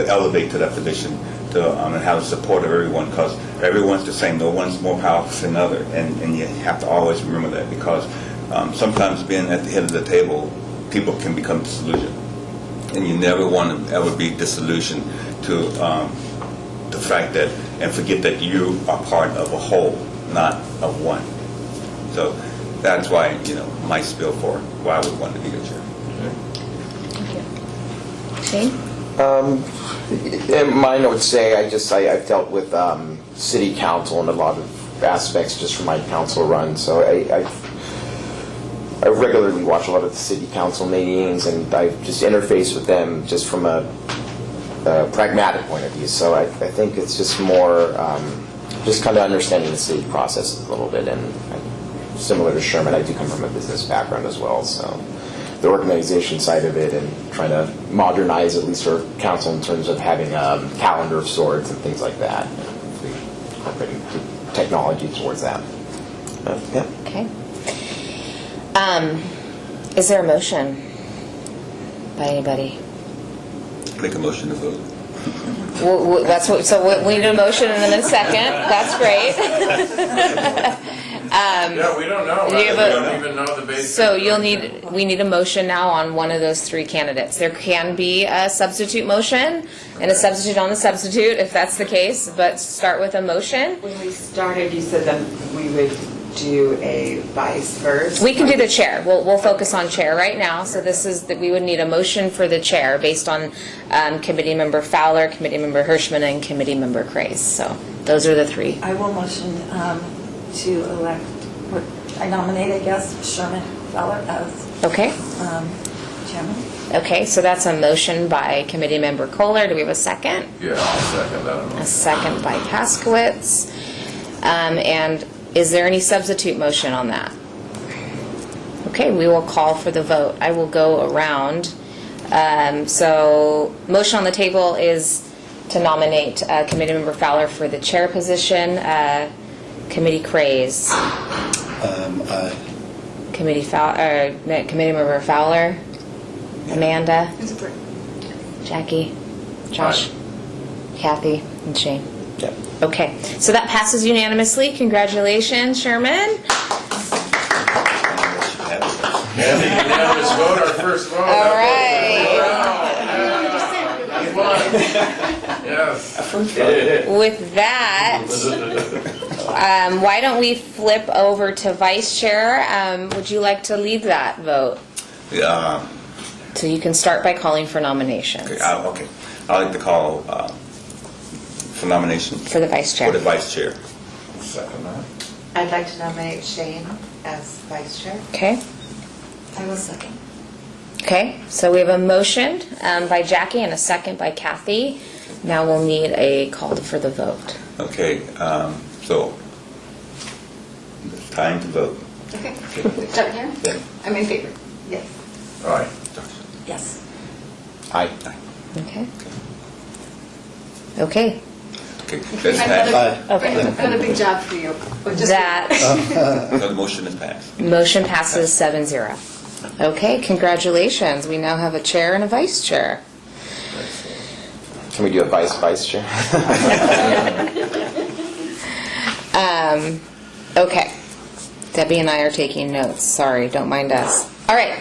elevate to that position, and have the support of everyone, because everyone's the same. No one's more powerful than another, and you have to always remember that, because sometimes being at the head of the table, people can become disillusioned. and you never want to ever be disillusioned to the fact that, and forget that you are part of a whole, not of one. So that's why, my spiel for why I would want to be the chair. Shane? Mine, I would say, I've dealt with city council in a lot of aspects just from my council run, so I regularly watch a lot of the city council meetings, and I just interface with them just from a pragmatic point of view. So I think it's just more just kind of understanding the city processes a little bit, and similar to Sherman, I do come from a business background as well, so the organization side of it and trying to modernize at least our council in terms of having a calendar of sorts and things like that. Incorporating technology towards that. Yeah. Okay. Is there a motion by anybody? Make a motion to vote. That's what. So we need a motion and then a second. That's great. Yeah, we don't know. Do you have We a- don't even know the basics. So we need a motion now on one of those three candidates. There can be a substitute motion and a substitute on the substitute if that's the case, but start with a motion. When we started, you said that we would do a vice first. We can do the chair. We'll focus on chair right now. So this is that we would need a motion for the chair based on committee member Fowler, committee member Hirschman, and committee member Craze. So those are the three. I will motion to elect, or I nominate, I guess, Sherman Fowler as Okay. chairman. Okay. So that's a motion by committee member Kohler. Do we have a second? Yeah, I'll second that. A second by Paskowitz. And is there any substitute motion on that? Okay, we will call for the vote. I will go around. So motion on the table is to nominate Committee Member Fowler for the chair position. Committee Craze. Aye. Committee Member Fowler. Amanda. Jackie. Josh. Kathy. And Shane. Yeah. Okay, so that passes unanimously. Congratulations, Sherman. And the unanimous vote, our first vote. All right. Yes. With that, why don't we flip over to vice chair? Would you like to lead that vote? Yeah. So you can start by calling for nominations Okay. I'd like to call for nomination for the vice chair. for the vice chair. Second that. I'd like to nominate Shane as vice chair. Okay. I will second. Okay, so we have a motion by Jackie and a second by Kathy. Now we'll need a call for the vote. Okay. So it's time to vote. Okay. Start here? Yeah. I'm in favor. Yes. All right. Yes. Aye. Okay. Okay. Okay. That's I've passed. got I've got a big job for you. But just- That So the motion is passed. motion passes 7-0. Okay, congratulations. We now have a chair and a vice chair. Can we do a vice chair? Okay. Debbie and I are taking notes. Sorry, don't mind us. All right.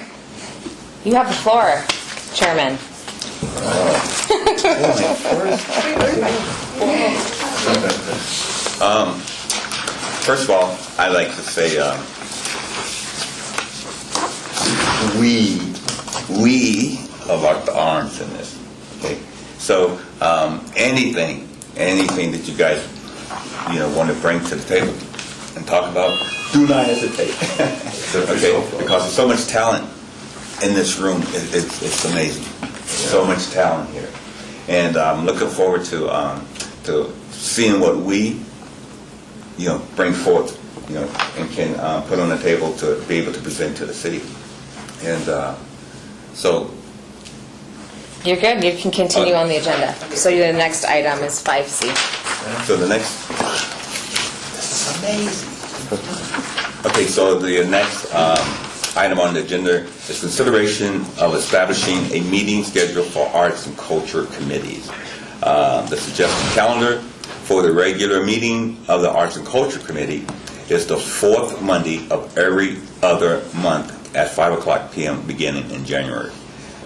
You have the floor, Chairman. First of all, I'd like to say we are the arms in this. Okay, so anything that you guys want to bring to the table and talk about, do not hesitate. Okay, because there's so much talent in this room. It's amazing. So much talent here, and I'm looking forward to seeing what we bring forth, and can put on the table to be able to present to the city. And so, You're good. You can continue on the agenda. So the next item is 5C. so the next. This is amazing. Okay, so the next item on the agenda is consideration of establishing a meeting schedule for arts and culture committees. The suggested calendar for the regular meeting of the Arts and Culture Committee is the fourth Monday of every other month at 5:00 p.m. beginning in January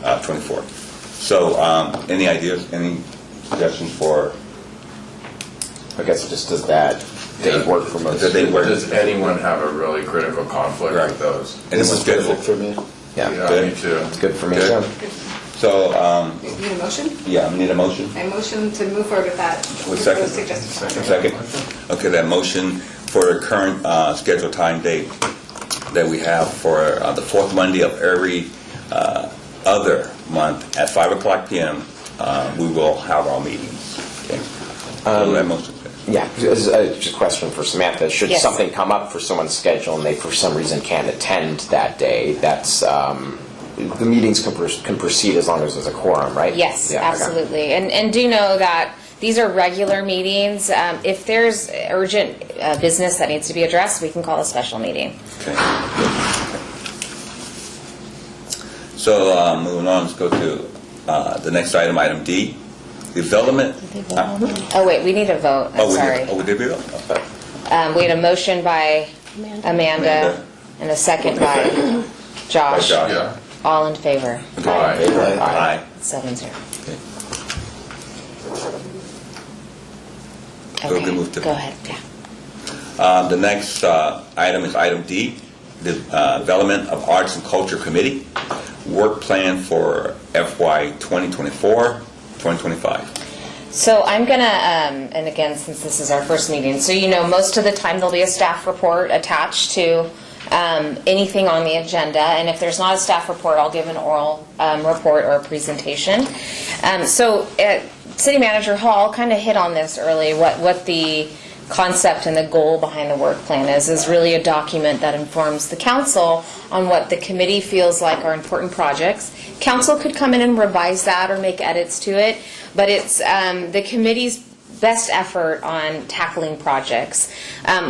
24th. So, any ideas, any suggestions for? I guess just does that day work for most? Does they work? Does anyone have a really critical conflict Right. with those? This is Anyone's perfect for me. Yeah, Yeah, me too. it's good for me Good. too. So, You need a motion? yeah, we need a motion. I motion to move forward with that. With second? those suggestions. Second. Okay, that motion for the current scheduled time date that we have for the fourth Monday of every other month at 5:00 p.m. We will have our meetings. Okay. So that motion. Yeah, just a question for Samantha. Should Yes. something come up for someone's schedule and they for some reason can't attend that day, that's, the meetings can proceed as long as there's a quorum, right? Yes, Yeah, okay. absolutely. And do know that these are regular meetings. If there's urgent business that needs to be addressed, we can call a special meeting. Okay. So moving on, let's go to the next item, item D, development. Oh, wait, we need a vote. I'm sorry. We did vote? Okay. We had a motion by Amanda and a second by Josh. By Josh. Yeah. All in favor? Aye. Aye. 7-0. So we can move to- Go ahead, yeah. The next item is item D, the Development of Arts and Culture Committee, work plan for FY 2024-2025. So I'm gonna, and again, since this is our first meeting, so you know, most of the time there'll be a staff report attached to anything on the agenda, and if there's not a staff report, I'll give an oral report or a presentation. So City Manager Hall kind of hit on this early, what the concept and the goal behind the work plan is really a document that informs the council on what the committee feels like are important projects. Council could come in and revise that or make edits to it, but it's the committee's best effort on tackling projects.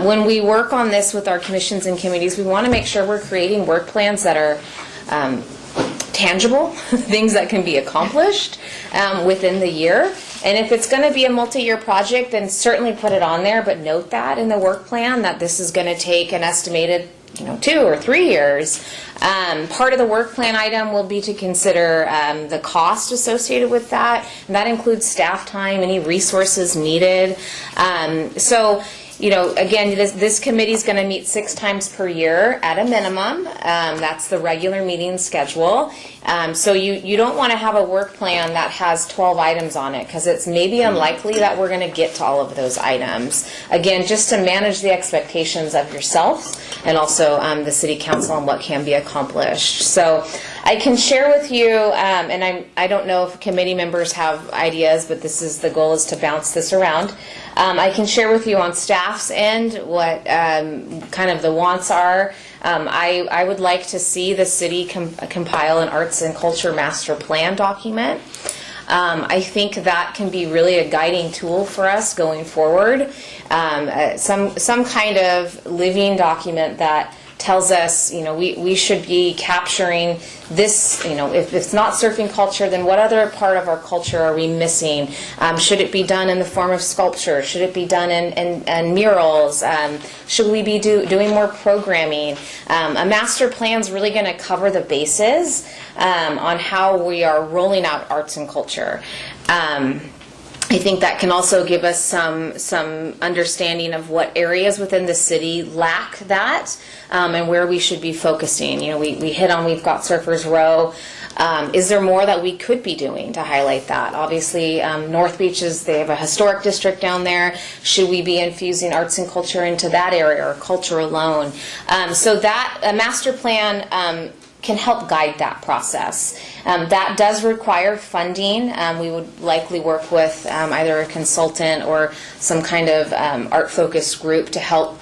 When we work on this with our commissions and committees, we want to make sure we're creating work plans that are tangible, things that can be accomplished within the year. And if it's going to be a multi-year project, then certainly put it on there, but note that in the work plan that this is going to take an estimated 2 or 3 years. Part of the work plan item will be to consider the cost associated with that, and that includes staff time, any resources needed. So, again, this committee is going to meet 6 times per year at a minimum. That's the regular meeting schedule. So you don't want to have a work plan that has 12 items on it, because it's maybe unlikely that we're going to get to all of those items. Again, just to manage the expectations of yourself and also the city council on what can be accomplished. So I can share with you, and I don't know if committee members have ideas, but the goal is to bounce this around. I can share with you on staff's end what kind of the wants are. I would like to see the city compile an arts and culture master plan document. I think that can be really a guiding tool for us going forward. Some kind of living document that tells us, we should be capturing this, if it's not surfing culture, then what other part of our culture are we missing? Should it be done in the form of sculpture? Should it be done in murals? Should we be doing more programming? A master plan is really going to cover the bases on how we are rolling out arts and culture. I think that can also give us some understanding of what areas within the city lack that, and where we should be focusing. We hit on, we've got Surfers Row. Is there more that we could be doing to highlight that? Obviously, North Beach they have a historic district down there. Should we be infusing arts and culture into that area, or culture alone? So that a master plan can help guide that process. That does require funding. We would likely work with either a consultant or some kind of art-focused group to help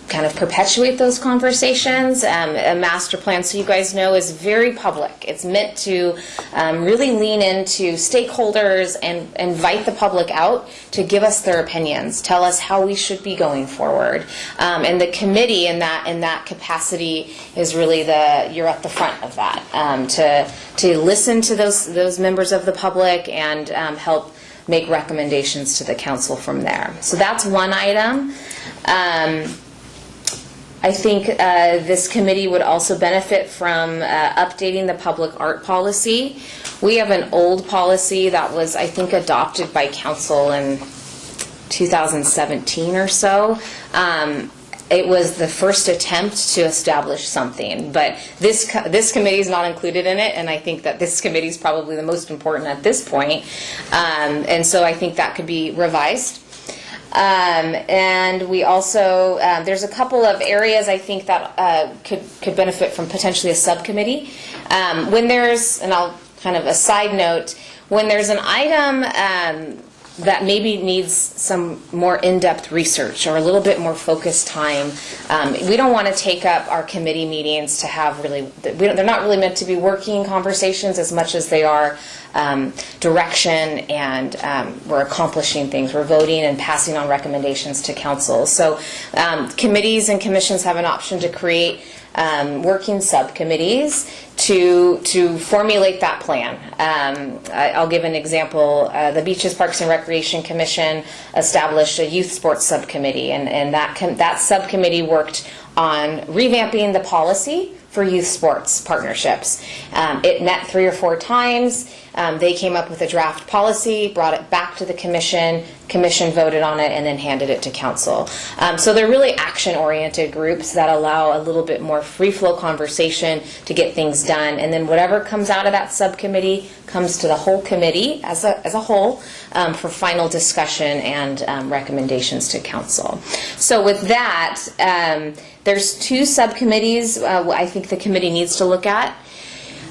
kind of perpetuate those conversations. A master plan, so you guys know, is very public. It's meant to really lean into stakeholders and invite the public out to give us their opinions, tell us how we should be going forward. And the committee in that capacity is really you're at the front of that, to listen to those members of the public and help make recommendations to the council from there. So that's one item. I think this committee would also benefit from updating the public art policy. We have an old policy that was, I think, adopted by council in 2017 or so. It was the first attempt to establish something, but this committee is not included in it, and I think that this committee is probably the most important at this point. And so I think that could be revised. And we also, there's a couple of areas I think that could benefit from potentially a subcommittee. When there's, and I'll kind of a side note, when there's an item that maybe needs some more in-depth research or a little bit more focused time, we don't want to take up our committee meetings to have really, they're not really meant to be working conversations as much as they are direction, and we're accomplishing things. We're voting and passing on recommendations to council. So committees and commissions have an option to create working subcommittees to formulate that plan. I'll give an example. The Beaches, Parks, and Recreation Commission established a youth sports subcommittee, and that subcommittee worked on revamping the policy for youth sports partnerships. It met 3 or 4 times. They came up with a draft policy, brought it back to the commission voted on it, and then handed it to council. So they're really action-oriented groups that allow a little bit more free-flow conversation to get things done, and then whatever comes out of that subcommittee comes to the whole committee as a whole for final discussion and recommendations to council. So with that, there's 2 subcommittees I think the committee needs to look at.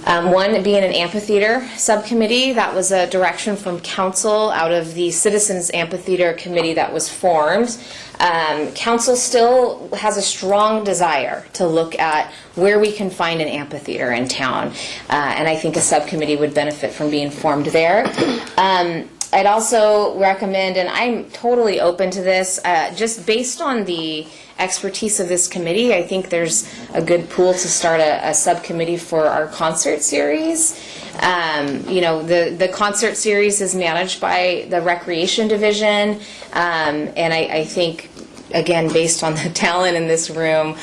One being an amphitheater subcommittee. That was a direction from council out of the Citizens Amphitheater Committee that was formed. Council still has a strong desire to look at where we can find an amphitheater in town, and I think a subcommittee would benefit from being formed there. I'd also recommend, and I'm totally open to this, just based on the expertise of this committee, I think there's a good pool to start a subcommittee for our concert series. The concert series is managed by the Recreation Division, and I think, again, based on the talent in this room,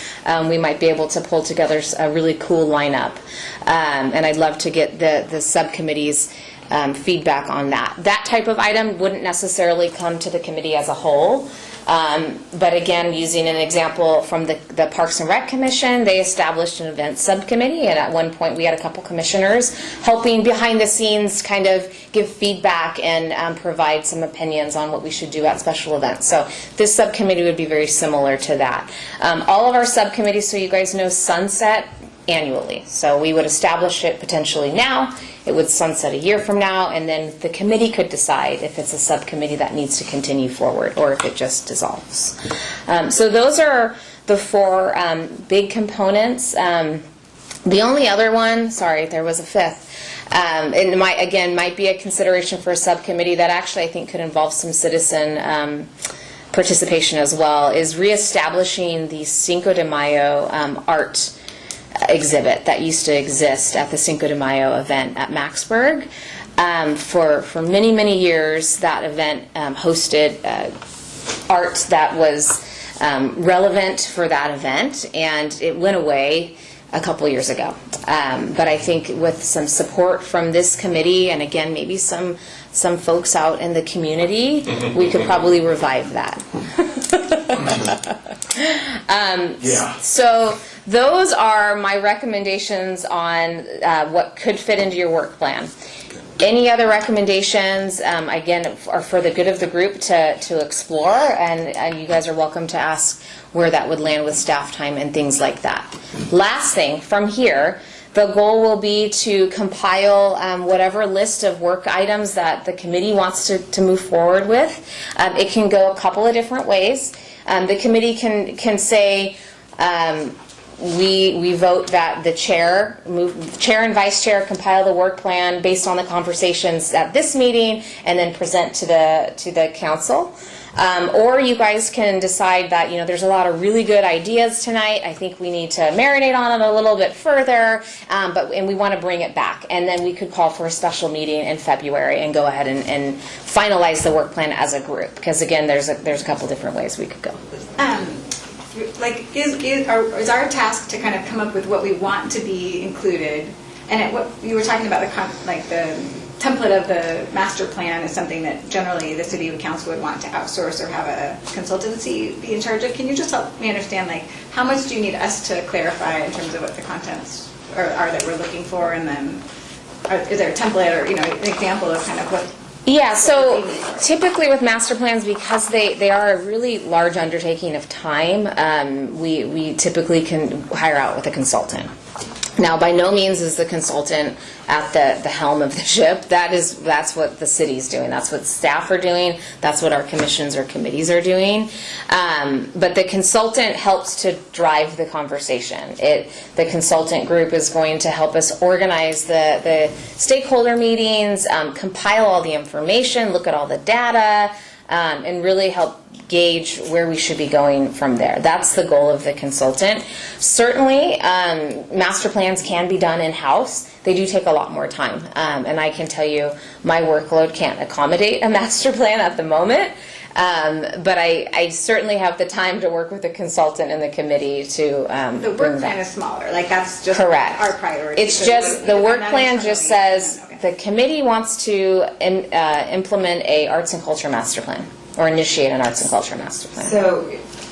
we might be able to pull together a really cool lineup. And I'd love to get the subcommittee's feedback on that. That type of item wouldn't necessarily come to the committee as a whole. But again, using an example from the Parks and Rec Commission, they established an event subcommittee, and at one point we had a couple commissioners helping behind the scenes kind of give feedback and provide some opinions on what we should do at special events. So this subcommittee would be very similar to that. All of our subcommittees, so you guys know, sunset annually. So we would establish it potentially now. It would sunset a year from now, and then the committee could decide if it's a subcommittee that needs to continue forward or if it just dissolves. So those are the 4 big components. The only other one, sorry, there was a 5th, and might be a consideration for a subcommittee that actually I think could involve some citizen participation as well, is reestablishing the Cinco de Mayo art exhibit that used to exist at the Cinco de Mayo event at Maxburg. For many, many years, that event hosted art that was relevant for that event, and it went away a couple years ago. But I think with some support from this committee, and again, maybe some folks out in the community, we could probably revive that. So those are my recommendations on what could fit into your work plan. Any other recommendations, again, are for the good of the group to explore, and you guys are welcome to ask where that would land with staff time and things like that. Last thing, from here, the goal will be to compile whatever list of work items that the committee wants to move forward with. It can go a couple of different ways. The committee can say, we vote that the chair and vice chair compile the work plan based on the conversations at this meeting and then present to the council. Or you guys can decide that, there's a lot of really good ideas tonight. I think we need to marinate on it a little bit further, and we want to bring it back. And then we could call for a special meeting in February and go ahead and finalize the work plan as a group. Because again, there's a couple different ways we could go. like, is our task to kind of come up with what we want to be included? And what you were talking about, the template of the master plan is something that generally the city council would want to outsource or have a consultancy be in charge of. Can you just help me understand, like, how much do you need us to clarify in terms of what the contents are that we're looking for, and then is there a template or, an example of kind of what? Yeah, so typically with master plans, because they are a really large undertaking of time, we typically can hire out with a consultant. Now, by no means is the consultant at the helm of the ship. That's what the city's doing. That's what staff are doing. That's what our commissions or committees are doing. But the consultant helps to drive the conversation. The consultant group is going to help us organize the stakeholder meetings, compile all the information, look at all the data, and really help gauge where we should be going from there. That's the goal of the consultant. Certainly, master plans can be done in-house. They do take a lot more time. And I can tell you, my workload can't accommodate a master plan at the moment. But I certainly have the time to work with a consultant and the committee to The work plan is smaller, like that's just correct. Our priority. It's just, the work plan just says, the committee wants to implement a arts and culture master plan, or initiate an arts and culture master plan. So,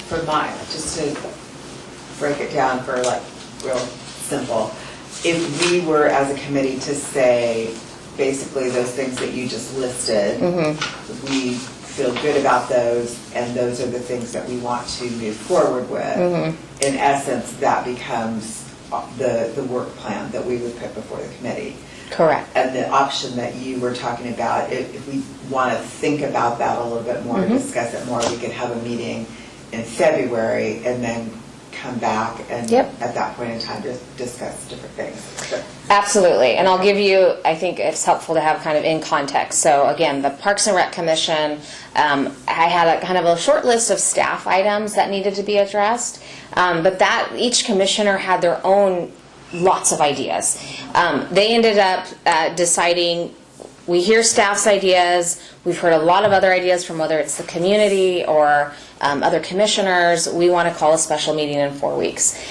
for mine, just to break it down for like real simple, if we were as a committee to say basically those things that you just listed, we feel good about those, and those are the things that we want to move forward with. In essence, that becomes the work plan that we would put before the committee. Correct. And the option that you were talking about, if we want to think about that a little bit more, discuss it more, we could have a meeting in February and then come back and at that point in time just discuss different things. Absolutely, and I'll give you, I think it's helpful to have kind of in context. So again, the Parks and Rec Commission, I had a kind of a short list of staff items that needed to be addressed, but that each commissioner had their own lots of ideas. They ended up deciding, we hear staff's ideas, we've heard a lot of other ideas from whether it's the community or other commissioners. We want to call a special meeting in 4 weeks.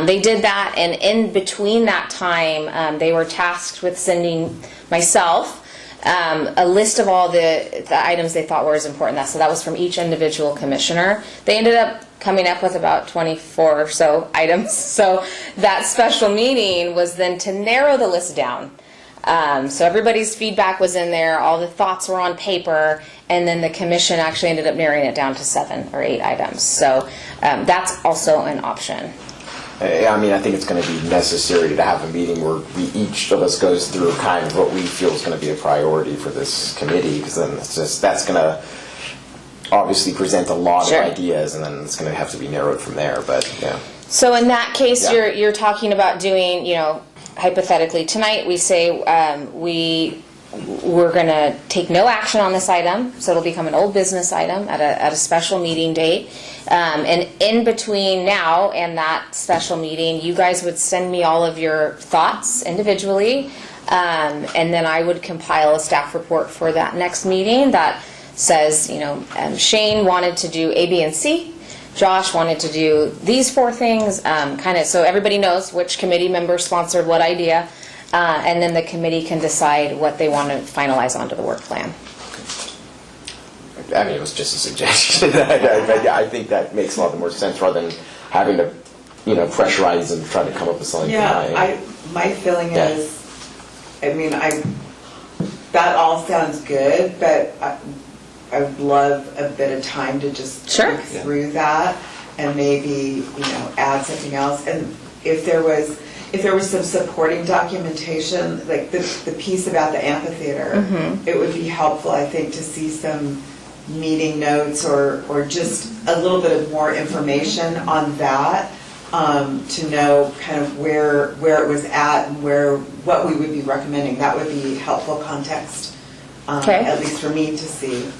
They did that, and in between that time, they were tasked with sending myself a list of all the items they thought were as important. So that was from each individual commissioner. They ended up coming up with about 24 or so items. So that special meeting was then to narrow the list down. So everybody's feedback was in there, all the thoughts were on paper, and then the commission actually ended up narrowing it down to 7 or 8 items. So that's also an option. I mean, I think it's going to be necessary to have a meeting where each of us goes through kind of what we feel is going to be a priority for this committee, because then that's going to obviously present a lot of ideas, and then it's going to have to be narrowed from there. But yeah. So in that case, you're talking about doing, hypothetically, tonight we say we're going to take no action on this item, so it'll become an old business item at a special meeting date. And in between now and that special meeting, you guys would send me all of your thoughts individually, and then I would compile a staff report for that next meeting that says, Shane wanted to do A, B, and C. Josh wanted to do these 4 things, kind of so everybody knows which committee member sponsored what idea, and then the committee can decide what they want to finalize onto the work plan. I mean, it was just a suggestion. I think that makes a lot more sense rather than having to, pressurize and try to come up with something. My feeling is, that all sounds good, but I would love a bit of time to just look through that and maybe, add something else. And if there was some supporting documentation, like the piece about the amphitheater, it would be helpful, I think, to see some meeting notes or just a little bit of more information on that, to know kind of where it was at and what we would be recommending. That would be helpful context, at least for me to see.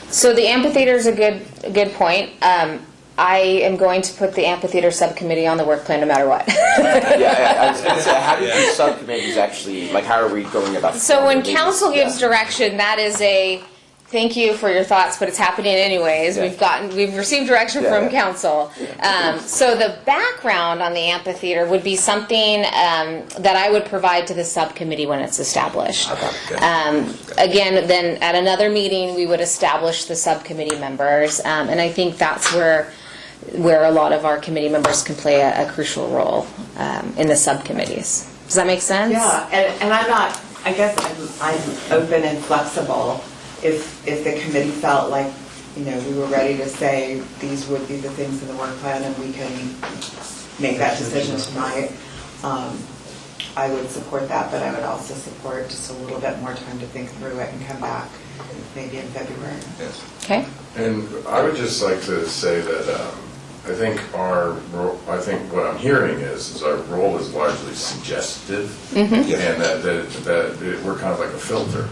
So the amphitheater is a good point. I am going to put the amphitheater subcommittee on the work plan no matter what. I was going to say, how do these subcommittees actually, how are we going about? So when council gives direction, that is a thank you for your thoughts, but it's happening anyways. We've received direction from council. So the background on the amphitheater would be something that I would provide to the subcommittee when it's established. Again, then at another meeting, we would establish the subcommittee members, and I think that's where a lot of our committee members can play a crucial role in the subcommittees. Does that make sense? Yeah, and I'm not, I guess I'm open and flexible if the committee felt like, you know, we were ready to say these would be the things in the work plan and we can make that decision tonight. I would support that, but I would also support just a little bit more time to think through it and come back maybe in February. Yes. Okay. And I would just like to say that I think what I'm hearing is our role is largely suggestive, Mm-hmm. and that we're kind of like a filter.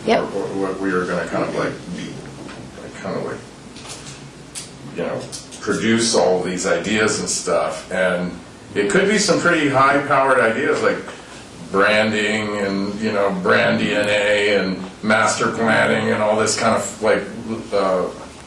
Yep. We are going to kind of like be, you know, produce all these ideas and stuff, and it could be some pretty high-powered ideas like branding and, you know, brand DNA and master planning and all this kind of, like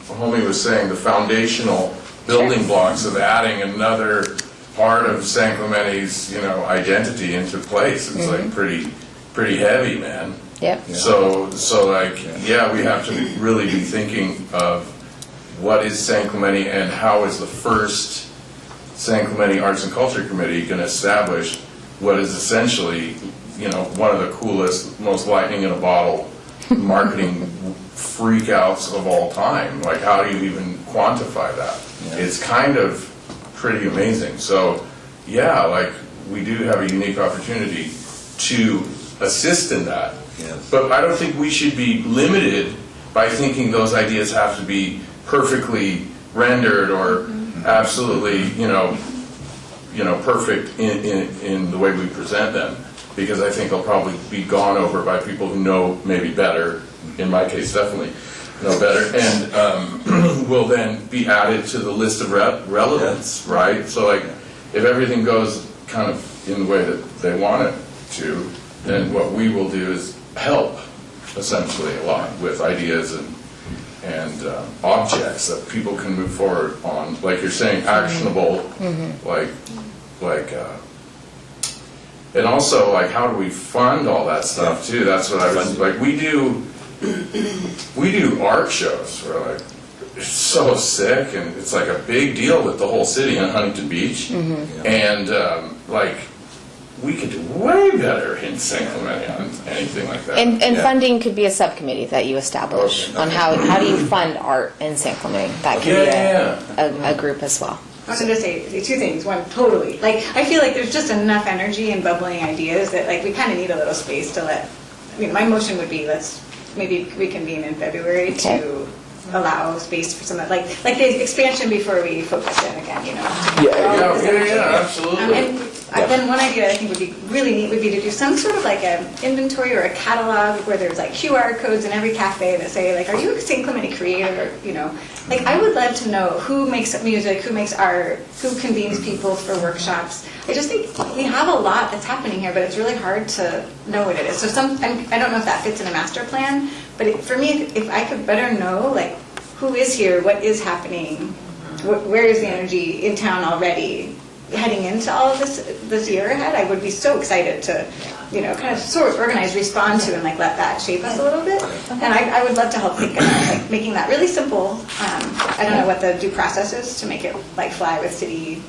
Homie was saying, the foundational building blocks of adding another part of San Clemente's, you know, identity into place. It's like pretty heavy, man. Yep. So like, yeah, we have to really be thinking of what is San Clemente and how is the first San Clemente Arts and Culture Committee going to establish what is essentially, you know, one of the coolest, most lightning in a bottle marketing freakouts of all time. Like, how do you even quantify that? It's kind of pretty amazing. So, yeah, like, we do have a unique opportunity to assist in that. Yes. But I don't think we should be limited by thinking those ideas have to be perfectly rendered or absolutely, you know, perfect in the way we present them. Because I think they'll probably be gone over by people who know maybe better, in my case definitely know better, and will then be added to the list of relevance, right? So like, if everything goes kind of in the way that they want it to, then what we will do is help, essentially, a lot with ideas and objects that people can move forward on, like you're saying, actionable, and also, like, how do we fund all that stuff too? That's what I was like. We do art shows. We're like, it's so sick, and it's like a big deal with the whole city in Huntington Beach, and like, we could do way better in San Clemente on anything like that. And funding could be a subcommittee that you establish on how do you fund art in San Clemente. That could be a group as well. I was going to say two things. One, totally. Like, I feel like there's just enough energy and bubbling ideas that, like, we kind of need a little space to let, I mean, my motion would be, let's maybe reconvene in February to allow space for some of, like the expansion before we focus in again, you know. Yeah, absolutely. And then one idea I think would be really neat would be to do some sort of like an inventory or a catalog where there's like QR codes in every cafe that say like, are you a St. Clemente creator, or, you know. Like, I would love to know who makes music, who makes art, who convenes people for workshops. I just think we have a lot that's happening here, but it's really hard to know what it is. So I don't know if that fits in a master plan, but for me, if I could better know, like, who is here, what is happening, where is the energy in town already, heading into all of this year ahead, I would be so excited to, you know, kind of sort of organize, respond to, and like let that shape us a little bit. And I would love to help think about like making that really simple. I don't know what the due process is to make it like fly with city,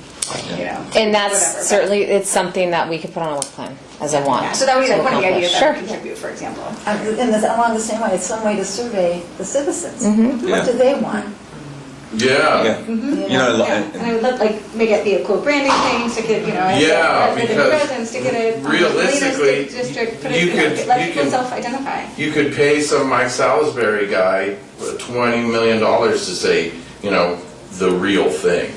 you know. And that's whatever, certainly, it's something that we could put on a work plan as a want. Yeah, so that would be like one of the ideas that Sure. would contribute, for example. Along the same way, it's some way to survey the citizens. Mm-hmm. What do they want? Yeah. Mm-hmm. You know, And I would love, like, make it be a cool branding thing, stick it, you know, as Yeah, a because presence, stick it at realistically, district, put it, you you know, could- let you people can- self-identify. You could pay some Mike Salisbury guy $20 million to say, you know, the real thing.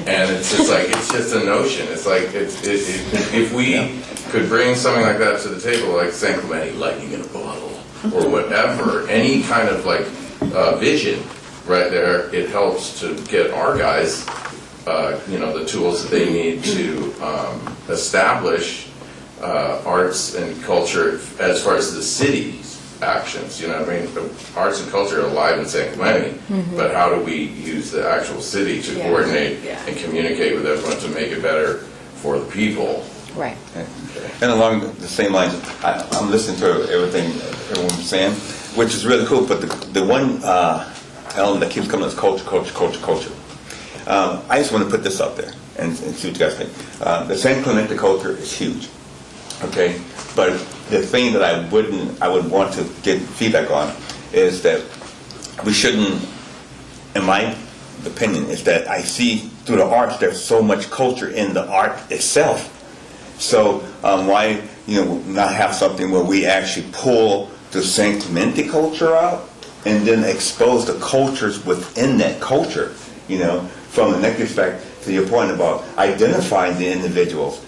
And it's just like, it's just a notion. It's like, if we could bring something like that to the table, like San Clemente, lightning in a bottle, or whatever, any kind of like vision right there, it helps to get our guys, you know, the tools that they need to establish arts and culture as far as the city actions, you know what I mean? The arts and culture are alive in San Clemente, but how do we use the actual city to coordinate and communicate with everyone to make it better for the people? Right. And along the same lines, I'm listening to everything everyone's saying, which is really cool, but the one element that keeps coming is culture. I just want to put this up there and see what you guys think. The San Clemente culture is huge, okay? But the thing that I would want to get feedback on is that we shouldn't, in my opinion, is that I see through the arts there's so much culture in the art itself. So why not have something where we actually pull the San Clemente culture out and then expose the cultures within that culture, from the next respect to your point about identifying the individuals,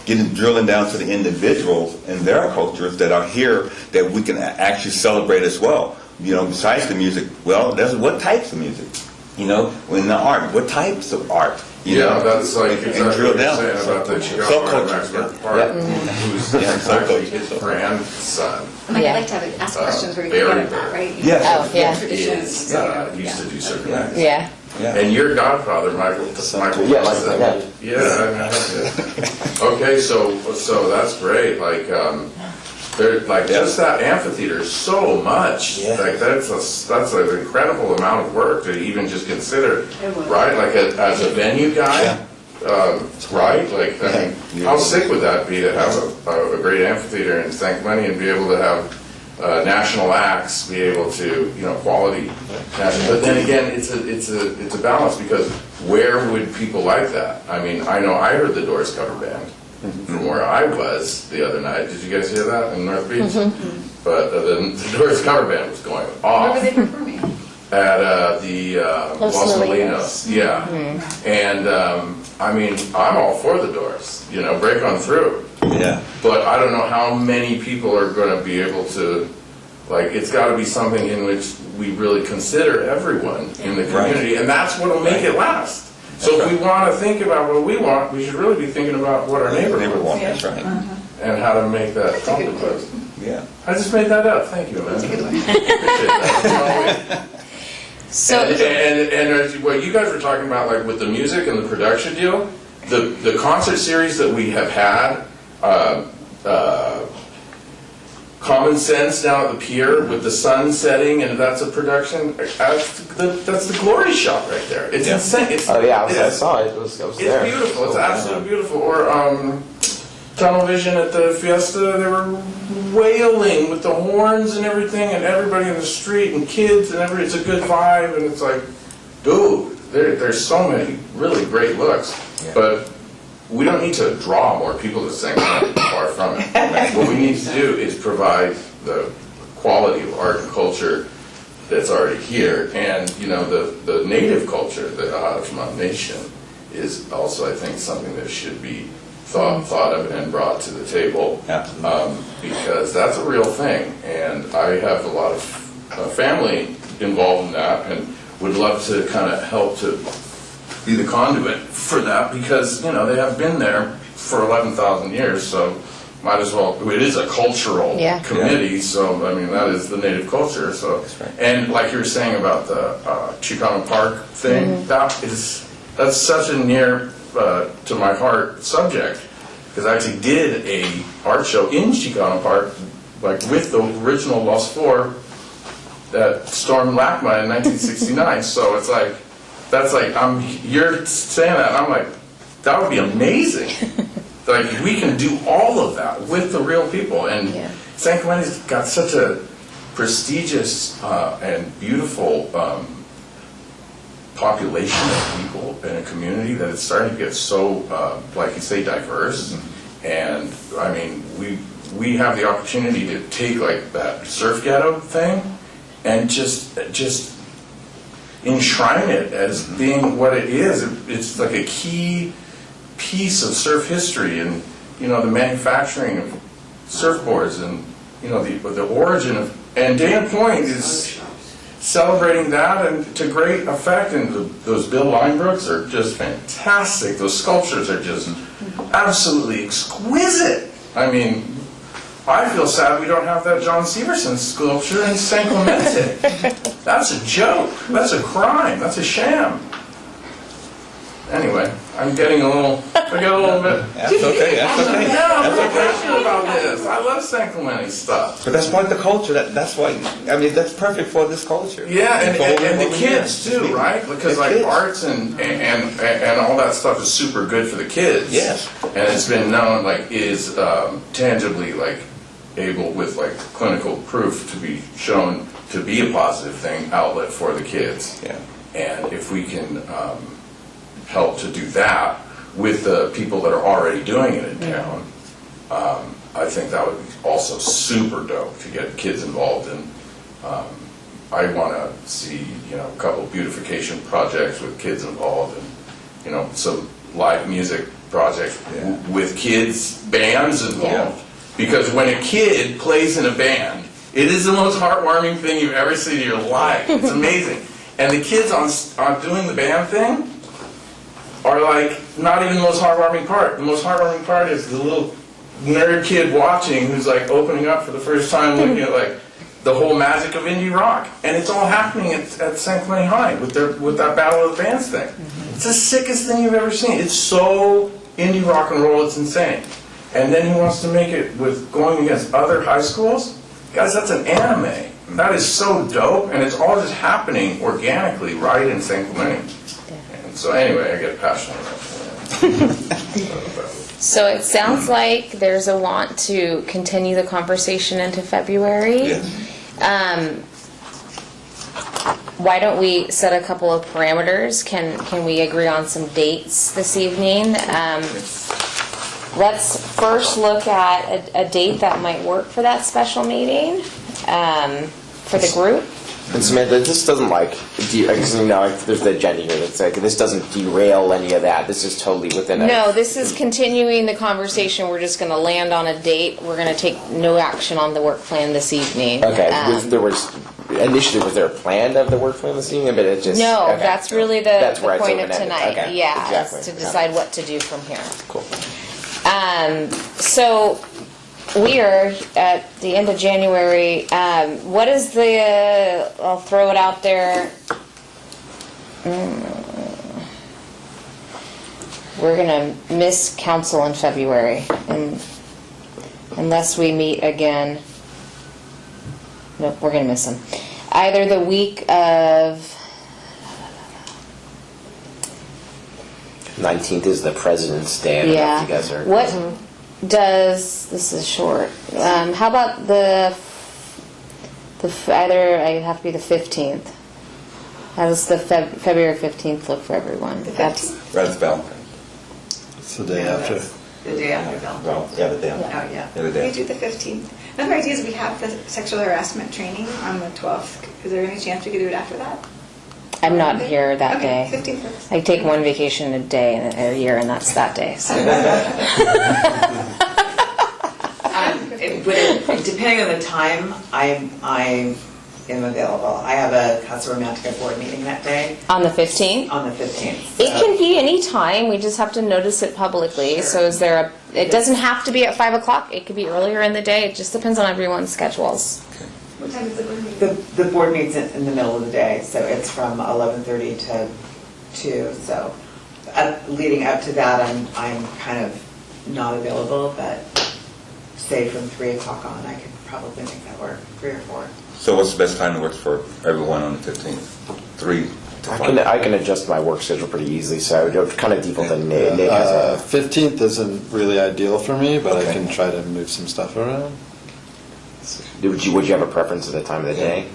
drilling down to the individuals and their cultures that are here that we can actually celebrate as well. Besides the music, well, there's what types of music, in the art, what types of art. That's like exactly and drill what you're down. saying about the Chicago Art Maxwell Park, who's actually his grandson. Mike, I'd like to ask questions where you Barry can get at that, right? Yes. Oh, yeah. Traditions. Used to do certain acts. Yeah. And your godfather, Michael. Yeah, Michael, Okay, so that's great. Like, just that amphitheater is so much. Yeah. Like that's an incredible amount of work to even just consider, right? Like as a venue guy, right? Like, I mean, how sick would that be to have a great amphitheater in San Clemente and be able to have national acts, be able to, quality national. But then again, it's a balance, because where would people like that? I mean, I know I heard the Doors cover band from where I was the other night. Did you guys hear that in North Beach? But the Doors cover band was going off. Where were they performing? At the Los Molinos. Yeah. And I mean, I'm all for the Doors, break on through. Yeah. But I don't know how many people are going to be able to, it's got to be something in which we really consider everyone in the community, and that's what will make it last. So if we want to think about what we want, we should really be thinking about what our neighbor wants. That's right. And how to make that compromise. Yeah. I just made that up. Thank you, man. That's a good one. Appreciate that. So, and what you guys were talking about, like with the music and the production deal, the concert series that we have had, Common Sense down at the pier with the sun setting, and that's a production. That's the glory shot right there. It's insane. I saw it. It was It's there. beautiful. It's absolutely beautiful. Or Tunnel Vision at the Fiesta, they were wailing with the horns and everything, and everybody in the street and kids and everybody. It's a good vibe, and it's like, dude, there's so many really great looks, but we don't need to draw more people to sing. Far from it. What we need to do is provide the quality of art and culture that's already here, and the native culture, the Ajumma Nation, is also, I think, something that should be thought of and brought to the table, because that's a real thing, and I have a lot of family involved in that, and would love to kind of help to be the conduit for that, because they have been there for 11,000 years, so might as well. It is a cultural committee, so I mean that is the native culture. So, and like you were saying about the Chicano Park thing, that's such a near to my heart subject, because I actually did a art show in Chicano Park, like with the original Los Four that stormed LACMA in 1969. So it's like, you're saying that, and I'm like, that would be amazing. Like, we can do all of that with the real people. And San Clemente's got such a prestigious and beautiful population of people in a community that it's starting to get so, like you say, diverse. And I mean, we have the opportunity to take like that surf ghetto thing and just enshrine it as being what it is. It's like a key piece of surf history, and the manufacturing of surfboards, and the origin of, and Dana Point is celebrating that, and to great effect. And those Bill Linebrooks are just fantastic. Those sculptures are just absolutely exquisite. I mean, I feel sad we don't have that John Severson sculpture in San Clemente. That's a joke. That's a crime. That's a sham. Anyway, I'm getting a little bit. That's okay, that's okay. No, I'm That's okay. passionate about this. I love San Clemente stuff. But that's part of the culture, that's why, I mean, that's perfect for this culture. Yeah, and for what the we kids do. too, right? Because The like kids. arts and all that stuff is super good for the kids. Yes. And it's been known, like, is tangibly, like, able with, like, clinical proof to be shown to be a positive thing, outlet for the kids. Yeah. And if we can help to do that with the people that are already doing it in town, I think that would be also super dope to get kids involved in. I want to see, you know, a couple beautification projects with kids involved, and, you know, some live music projects with kids, bands involved. Because when a kid plays in a band, it is the most heartwarming thing you've ever seen in your life. It's amazing. And the kids on doing the band thing are like not even the most heartwarming part. The most heartwarming part is the little nerd kid watching who's like opening up for the first time, looking at like the whole magic of indie rock. And it's all happening at San Clemente High with that Battle of the Bands thing. It's the sickest thing you've ever seen. It's so indie rock and roll, it's insane. And then he wants to make it with going against other high schools. Guys, that's an anime. That is so dope, and it's all just happening organically right in San Clemente. And so anyway, I get passionate about that. So it sounds like there's a want to continue the conversation into February. Yes. Why don't we set a couple of parameters? Can we agree on some dates this evening? Let's first look at a date that might work for that special meeting for the group. And Samantha, this doesn't because you know, like, there's the agenda here that's like, this doesn't derail any of that. This is totally within it. No, this is continuing the conversation. We're just going to land on a date. We're going to take no action on the work plan this evening. Okay, initially, was there a plan of the work plan this evening, but it just... No, okay. that's really the That's where it's point of open-ended. tonight. Okay, Yeah, exactly. is to decide what to do from here. Cool. So we are at the end of January. What is I'll throw it out there. We're going to miss council in February unless we meet again. Nope, we're going to miss them. Either the week of 19th is the President's Day. I don't know if you guys are... What does, this is short, how about either, I have to be the 15th. How does the February 15th look for everyone? That's Valentine's. It's the day after. The day after Valentine's. Well, yeah, the day Oh, after. yeah. The other day. We do the 15th. Another idea is we have the sexual harassment training on the 12th. Is there any chance we could do it after that? I'm not here that Okay, day. 15th works. I take one vacation a day in a year, and that's that day. So. Depending on the time, I am available. I have a Casa Romantica board meeting that day On the 15th? on the 15th. It can be any time, we just have to notice it publicly. Sure. So is there it doesn't have to be at 5 o'clock, it could be earlier in the day, it just depends on everyone's schedules. What time is the board meeting? The board meets in the middle of the day, so it's from 11:30 to 2. So leading up to that, I'm kind of not available, but say from 3 o'clock on, I could probably make that work, 3 or 4. So what's the best time that works for everyone on the 15th? 3 to 5? I can adjust my work schedule pretty easily, so I would kind of default to Nate has a... 15th isn't really ideal for me, but I can try to move some stuff around. Would you have a preference of the time of the day?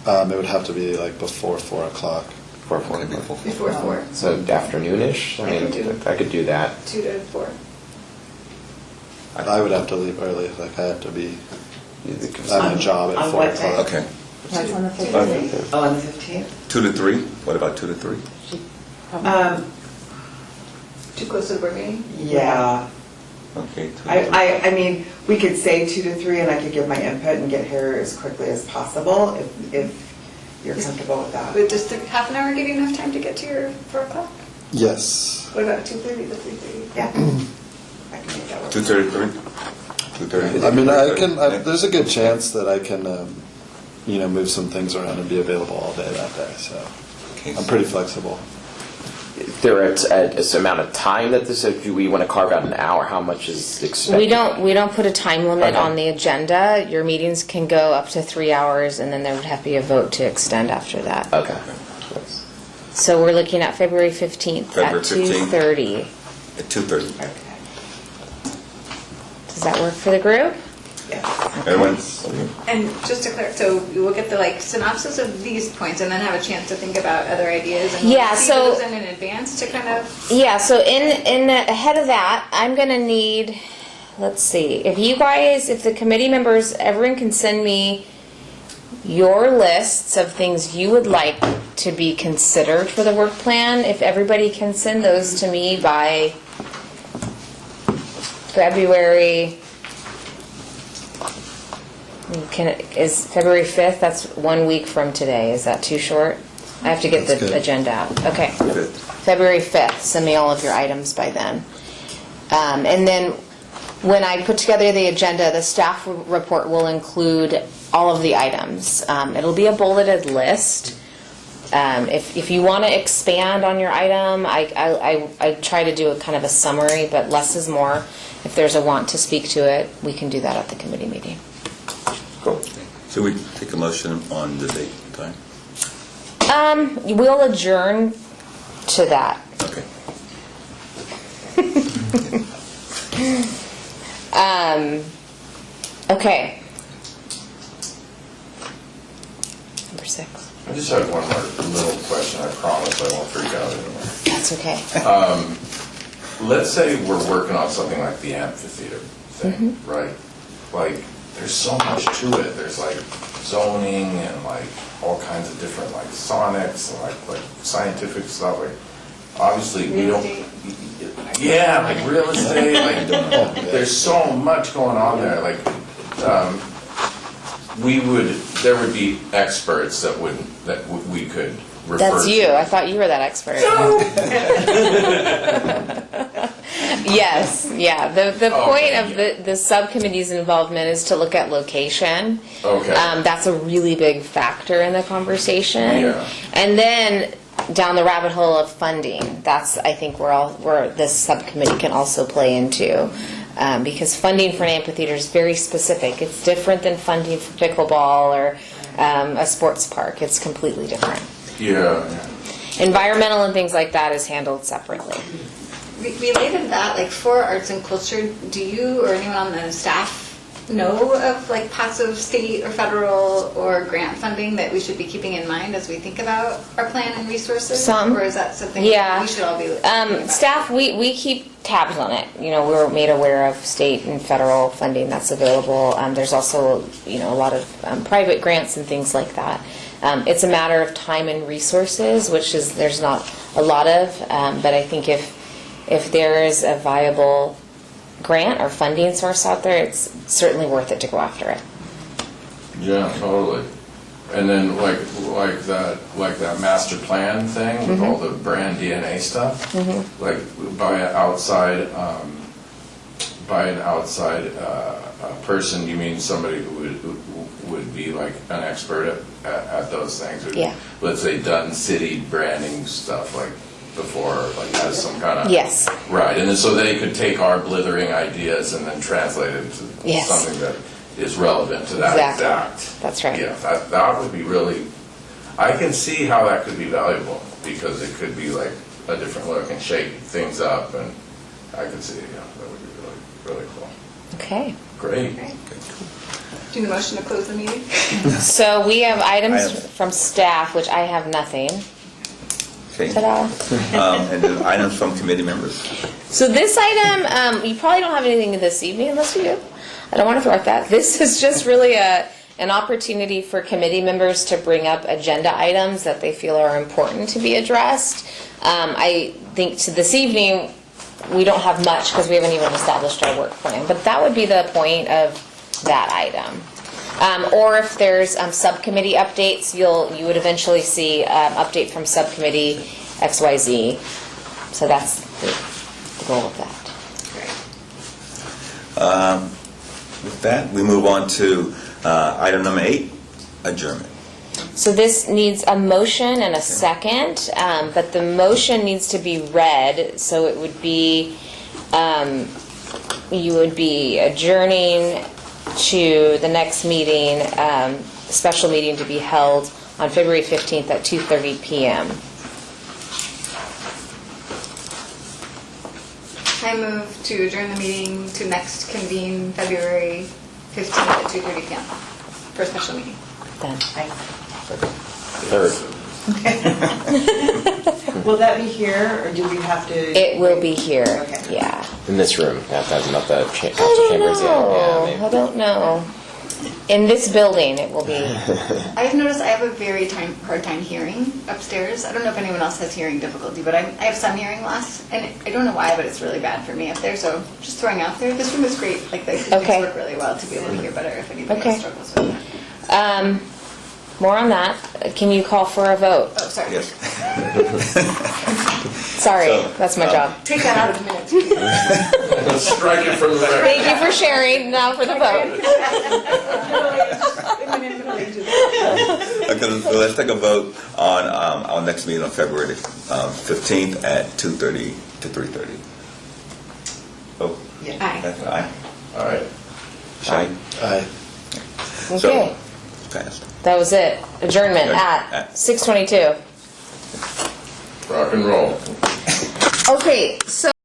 It would have to be like before 4 o'clock. Before 4? Before 4. So afternoonish? I could do that. 2 to 4. I would have to leave early, like I have to be at a job at On 4 what day? o'clock. Okay. That's on the Oh, 15th. on the 15th? 2 to 3? What about 2 to 3? Too close to the board meeting? Yeah. Okay. 2 to 3. I mean, we could say 2 to 3, and I could give my input and get here as quickly as possible, if you're comfortable with that. Would just half an hour give you enough time to get to your 4 o'clock? Yes. What about 2:30 to 3:30? Yeah. I can make that work. 2:33? 2:30? I mean, there's a good chance that I can, move some things around and be available all day that day, so I'm pretty flexible. There is a amount of time that this, do we want to carve out an hour? How much is expected? We don't put a time limit Okay. on the agenda. Your meetings can go up to 3 hours, and then there would have to be a vote to extend after that. Okay. So we're looking at February 15th February at 15th. 2:30. At 2:30. Does that work for the group? Everyone's, And just to clarify, so we will get the synopsis of these points and then have a chance to think about other ideas and Yeah, see so- those in advance to kind of. Yeah, so in ahead of that, I'm gonna need, let's see, if the committee members, everyone can send me your lists of things you would like to be considered for the work plan. If everybody can send those to me by February, is February 5th? That's 1 week from today. Is that too short? I have to get That's the good. agenda out. Okay. Good. February 5th. Send me all of your items by then. And then when I put together the agenda, the staff report will include all of the items. It'll be a bulleted list. If you want to expand on your item, I try to do a kind of a summary, but less is more. If there's a want to speak to it, we can do that at the committee meeting. cool. So we take a motion on the date and time? We'll adjourn to that. Okay. Okay. Number 6. I just have one more little question. I promise I won't freak out anymore. That's okay. Let's say we're working on something like the amphitheater thing, right? Like, there's so much to it. There's like zoning and like all kinds of different like sonics and like scientific stuff. Like, obviously we don't. Yeah, like real estate. Like, there's so much going on there. Like, there would be experts that we could refer That's to. you. I thought you were that expert. Yes, yeah. The point of the subcommittee's involvement is to look at location. Okay. That's a really big factor in the conversation. Yeah. And then down the rabbit hole of funding. That's, I think, where this subcommittee can also play into. Because funding for an amphitheater is very specific. It's different than funding for pickleball or a sports park. It's completely different. Yeah. Environmental and things like that is handled separately. Related to that, like for arts and culture, do you or anyone on the staff know of like pots of state or federal or grant funding that we should be keeping in mind as we think about our plan and resources? Some. Or is that something Yeah. we should all be thinking about? Staff, we keep tabs on it. You know, we're made aware of state and federal funding that's available. There's also, a lot of private grants and things like that. It's a matter of time and resources, which is there's not a lot of, but I think if there is a viable grant or funding source out there, it's certainly worth it to go after it. Yeah, totally. And then like that master plan thing with all the brand DNA stuff, like by an outside person, you mean somebody who would be like an expert at those things? Who, Yeah. Let's say done city branding stuff like before, like has some kind of. Yes. Right, and then so they could take our blithering ideas and then translate it into Yes. something that is relevant to that Exactly. exact. That's right. Yeah, that would be really, I can see how that could be valuable, because it could be like a different look and shake things up, and I could see, that would be really, really cool. Okay. Great. Do the motion to close the meeting? So we have items I have- from staff, which I have nothing. Okay. Ta-da. And then items from committee members. So this item, you probably don't have anything this evening unless you do. I don't want to thwart that. This is just really an opportunity for committee members to bring up agenda items that they feel are important to be addressed. I think this evening, we don't have much because we haven't even established our work plan, but that would be the point of that item. Or if there's subcommittee updates, you would eventually see update from subcommittee XYZ. So that's the goal of that. with that, we move on to item number 8, adjournment. So this needs a motion and a second, but the motion needs to be read, so it would be, you would be adjourning to the next meeting, special meeting to be held on February 15th at 2:30 p.m. I move to adjourn the meeting to next convene February 15th at 2:30 p.m. for a special meeting. Done. Third. Will that be here, or do we have to? It will be here, Okay. yeah. In this room. That's not the council I don't chambers yet. Yeah, know, maybe. I don't know. In this building, it will be. I've noticed I have a very hard time hearing upstairs. I don't know if anyone else has hearing difficulty, but I have some hearing loss, and I don't know why, but it's really bad for me up there. So just throwing out there, this room is great. Like the acoustics Okay. work really well to be able to hear better if anybody Okay. else struggles with that. More on that. Can you call for a vote? Oh, sorry. Yes. Sorry, So, that's my job. Take that out of the minutes. Strike it from the record. Thank you for sharing. Now for the vote. Okay, so let's take a vote on our next meeting on February 15th at 2:30 to 3:30. Oh, Aye. that's aye. All right. Shane? Aye. So, Okay, passed. that was it. Adjournment at 6:22. Rock and roll. Okay, so.